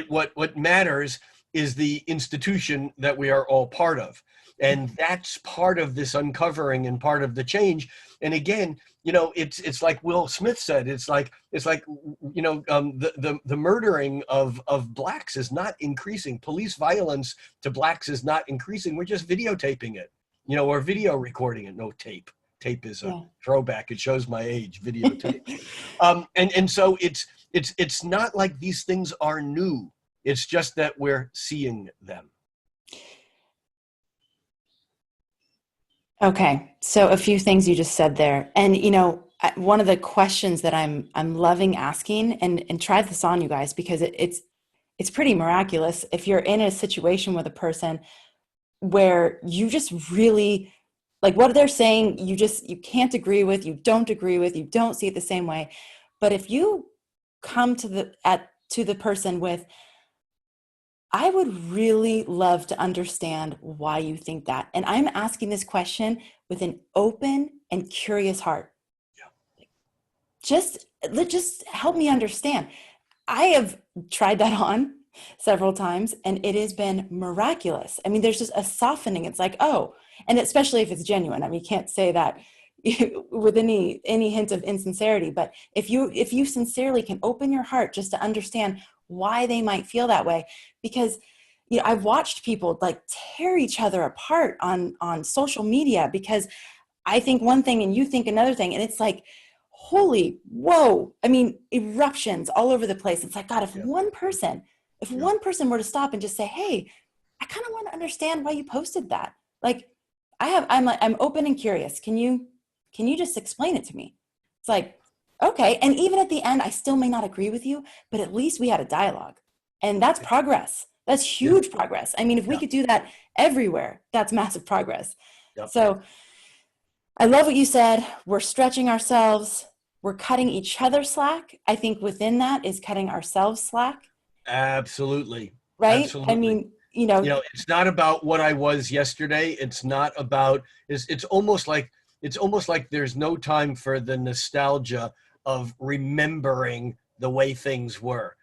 What matters is the institution that we are all part of. And that's part of this uncovering and part of the change. And again, it's like Will Smith said, it's like the murdering of blacks is not increasing. Police violence to blacks is not increasing. We're just videotaping it, or video recording it. No, tape. Tape is a throwback. It shows my age, videotape. And so it's not like these things are new. It's just that we're seeing them. Okay, so a few things you just said there, and one of the questions that I'm loving asking, and try this on, you guys, because it's pretty miraculous if you're in a situation with a person where you just really like what they're saying, you can't agree with, you don't agree with, you don't see it the same way, but if you come to the person with, I would really love to understand why you think that. And I'm asking this question with an open and curious heart. Just help me understand. I have tried that on several times and it has been miraculous. I mean, there's just a softening. It's like, oh, and especially if it's genuine. I mean, you can't say that with any hint of insincerity, but if you sincerely can open your heart just to understand why they might feel that way, because I've watched people like tear each other apart on social media because I think one thing and you think another thing, and it's like, holy whoa. I mean, eruptions all over the place. It's like, God, if Yeah. one person were to stop and just say, hey, I kind of want to understand why you posted that. Like, I'm open and curious. Can you just explain it to me? It's like, okay. And even at the end, I still may not agree with you, but at least we had a dialogue, and that's progress. That's huge progress. I mean, if we could do that everywhere, that's massive progress. Yep. So I love what you said. We're stretching ourselves. We're cutting each other slack. I think within that is cutting ourselves slack. Absolutely. Right? Absolutely. I mean, it's not about what I was yesterday. It's not about, it's almost like there's no time for the nostalgia of remembering the way things were.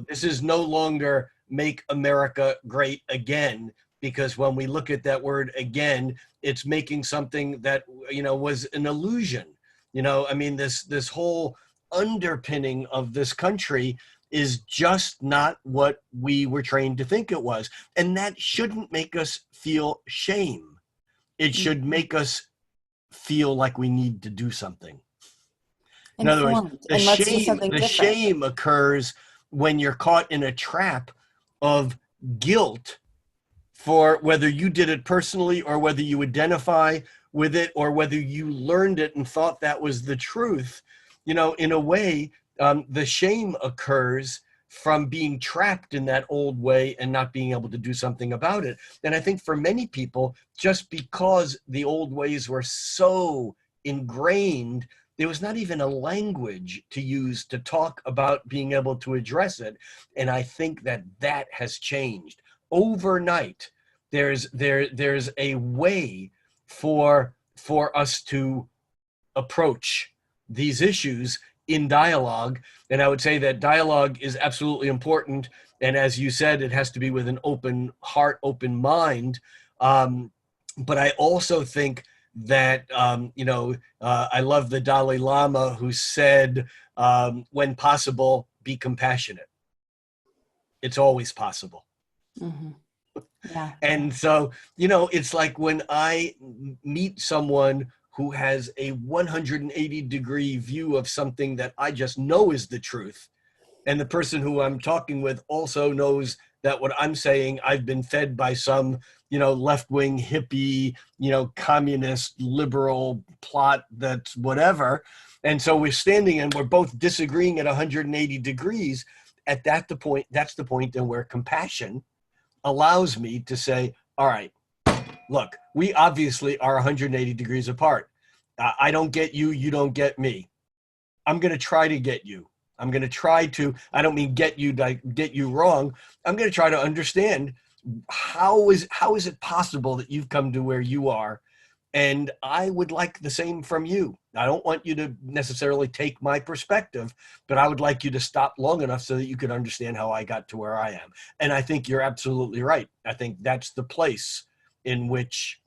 This is no longer make America great again, because when we look at that word again, it's making something that, was an illusion. I mean, this whole underpinning of this country is just not what we were trained to think it was. And that shouldn't make us feel shame. It should make us feel like we need to do something. In other words, the shame occurs when you're caught in a trap of guilt for whether you did it personally or whether you identify with it or whether you learned it and thought that was the truth. In a way, the shame occurs from being trapped in that old way and not being able to do something about it. And I think for many people, just because the old ways were so ingrained, there was not even a language to use to talk about being able to address it. And I think that has changed overnight. There's a way for us to approach these issues in dialogue. And I would say that dialogue is absolutely important. And as you said, it has to be with an open heart, open mind. But I also think that, I love the Dalai Lama, who said, when possible, be compassionate. It's always possible. Mm-hmm. Yeah. And so, it's like when I meet someone who has a 180-degree view of something that I just know is the truth, and the person who I'm talking with also knows that what I'm saying, I've been fed by some, left-wing hippie, communist liberal plot that's whatever. And so we're standing and we're both disagreeing at 180 degrees. That's the point in where compassion allows me to say, all right, look, we obviously are 180 degrees apart. I don't get you. You don't get me. I'm going to try to get you. I'm going to try to, I don't mean get you wrong. I'm going to try to understand how is it possible that you've come to where you are? And I would like the same from you. I don't want you to necessarily take my perspective, but I would like you to stop long enough so that you can understand how I got to where I am. And I think you're absolutely right. I think that's the place in which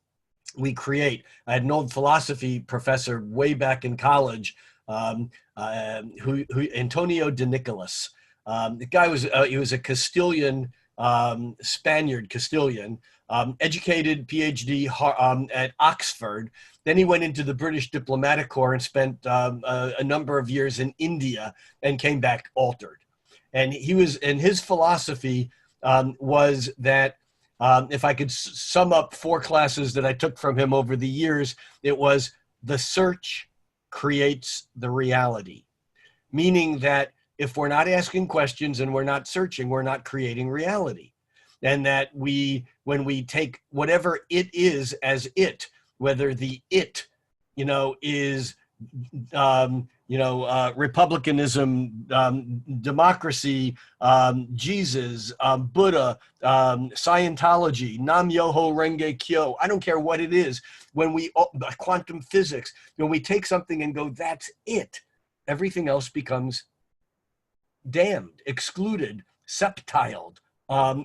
we create. I had an old philosophy professor way back in college, who Antonio de Nicolas. The guy he was a Castilian, Spaniard Castilian, educated PhD at Oxford. Then he went into the British Diplomatic Corps and spent a number of years in India and came back altered. And his philosophy was that if I could sum up 4 classes that I took from him over the years, it was the search creates the reality. Meaning that if we're not asking questions and we're not searching, we're not creating reality. And that when we take whatever it is as it, whether the it, is, republicanism, democracy, Jesus, Buddha, Scientology, Nam Myoho Renge Kyo. I don't care what it is. When we quantum physics, when we take something and go, that's it, everything else becomes damned, excluded, septiled,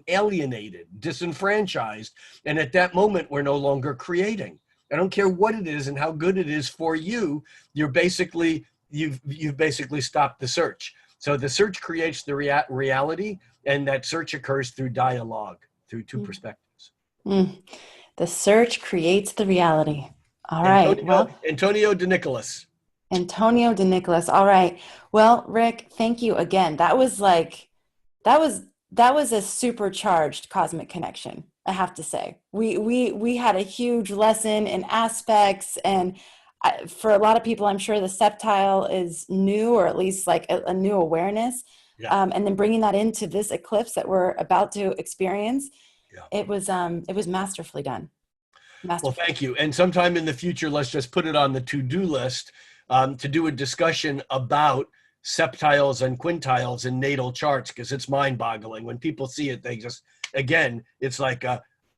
alienated, disenfranchised. And at that moment, we're no longer creating. I don't care what it is and how good it is for you. You've basically stopped the search. So the search creates the reality, and that search occurs through dialogue, through two perspectives. The search creates the reality. All right. Antonio De Nicolas. Antonio De Nicolas. All right. Well, Rick, thank you again. That was a supercharged cosmic connection, I have to say. We had a huge lesson in aspects, and for a lot of people, I'm sure the Septile is new, or at least like a new awareness. Yeah. And then bringing that into this eclipse that we're about to experience, yeah. It was masterfully done. Well, thank you. And sometime in the future, let's just put it on the to-do list to do a discussion about septiles and quintiles in natal charts, because it's mind-boggling. When people see it, they just, again, it's like,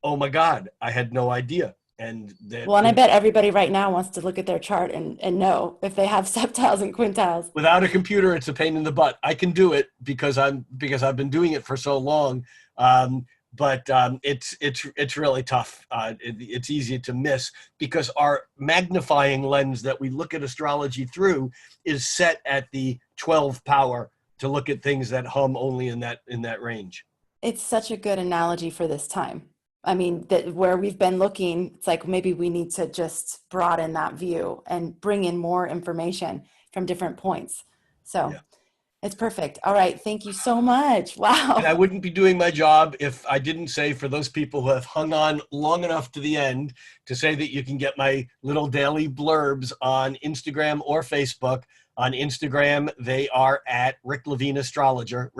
oh my God, I had no idea. And I bet everybody right now wants to look at their chart and know if they have septiles and quintiles. Without a computer, it's a pain in the butt. I can do it because I've been doing it for so long. But it's really tough. It's easy to miss because our magnifying lens that we look at astrology through is set at the 12 power to look at things that hum only in that range. It's such a good analogy for this time. I mean, that where we've been looking, it's like maybe we need to just broaden that view and bring in more information from different points. So. Yeah. It's perfect. All right. Thank you so much. Wow. And I wouldn't be doing my job if I didn't say, for those people who have hung on long enough to the end, to say that you can get my little daily blurbs on Instagram or Facebook. On Instagram, they are at Rick Levine Astrologer.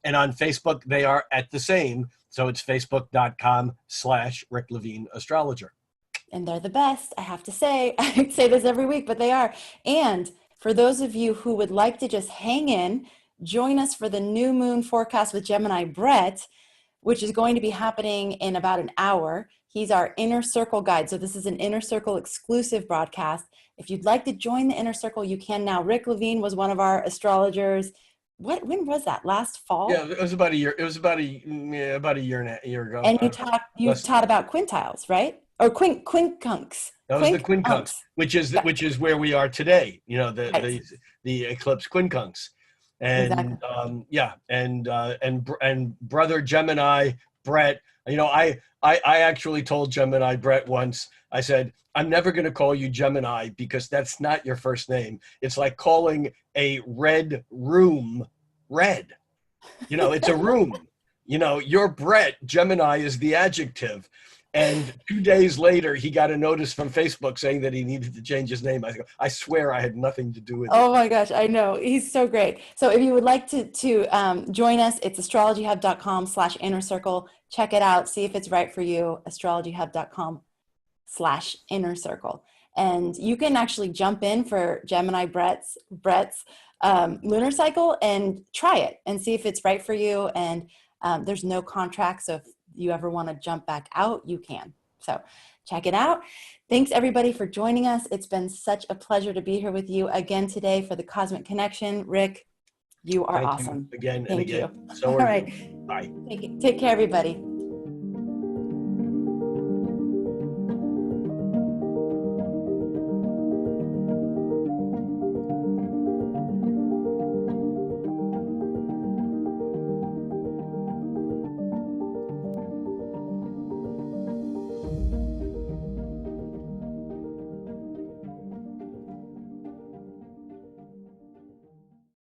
And on Facebook, they are at the same. So it's facebook.com/Rick Levine Astrologer. And they're the best, I have to say. I say this every week, but they are. And for those of you who would like to just hang in, join us for the new moon forecast with Gemini Brett, which is going to be happening in about an hour. He's our Inner Circle guide. So this is an Inner Circle exclusive broadcast. If you'd like to join the Inner Circle, you can now. Rick Levine was one of our astrologers. When was that? Last fall? Yeah, it was about a year. It was about a year and a year ago. And you taught about quintiles, right? Or quincunx. That was the quincunx, which is where we are today. You know, the eclipse quincunx, and exactly. And brother Gemini Brett. You know, I actually told Gemini Brett once. I said, I'm never going to call you Gemini because that's not your first name. It's like calling a red room red. You know, it's a room. You know, you're Brett. Gemini is the adjective. And 2 days later, he got a notice from Facebook saying that he needed to change his name. I swear I had nothing to do with it. Oh my gosh, I know. He's so great. So if you would like to join us, it's astrologyhub.com/inner circle. Check it out. See if it's right for you. astrologyhub.com/inner circle. And you can actually jump in for Gemini Brett's lunar cycle and try it and see if it's right for you. And there's no contract. So if you ever want to jump back out, you can. So check it out. Thanks everybody for joining us. It's been such a pleasure to be here with you again today for the Cosmic Connection. Rick, you are awesome. Thank you again and again. You. So all right. Bye. Take care, everybody.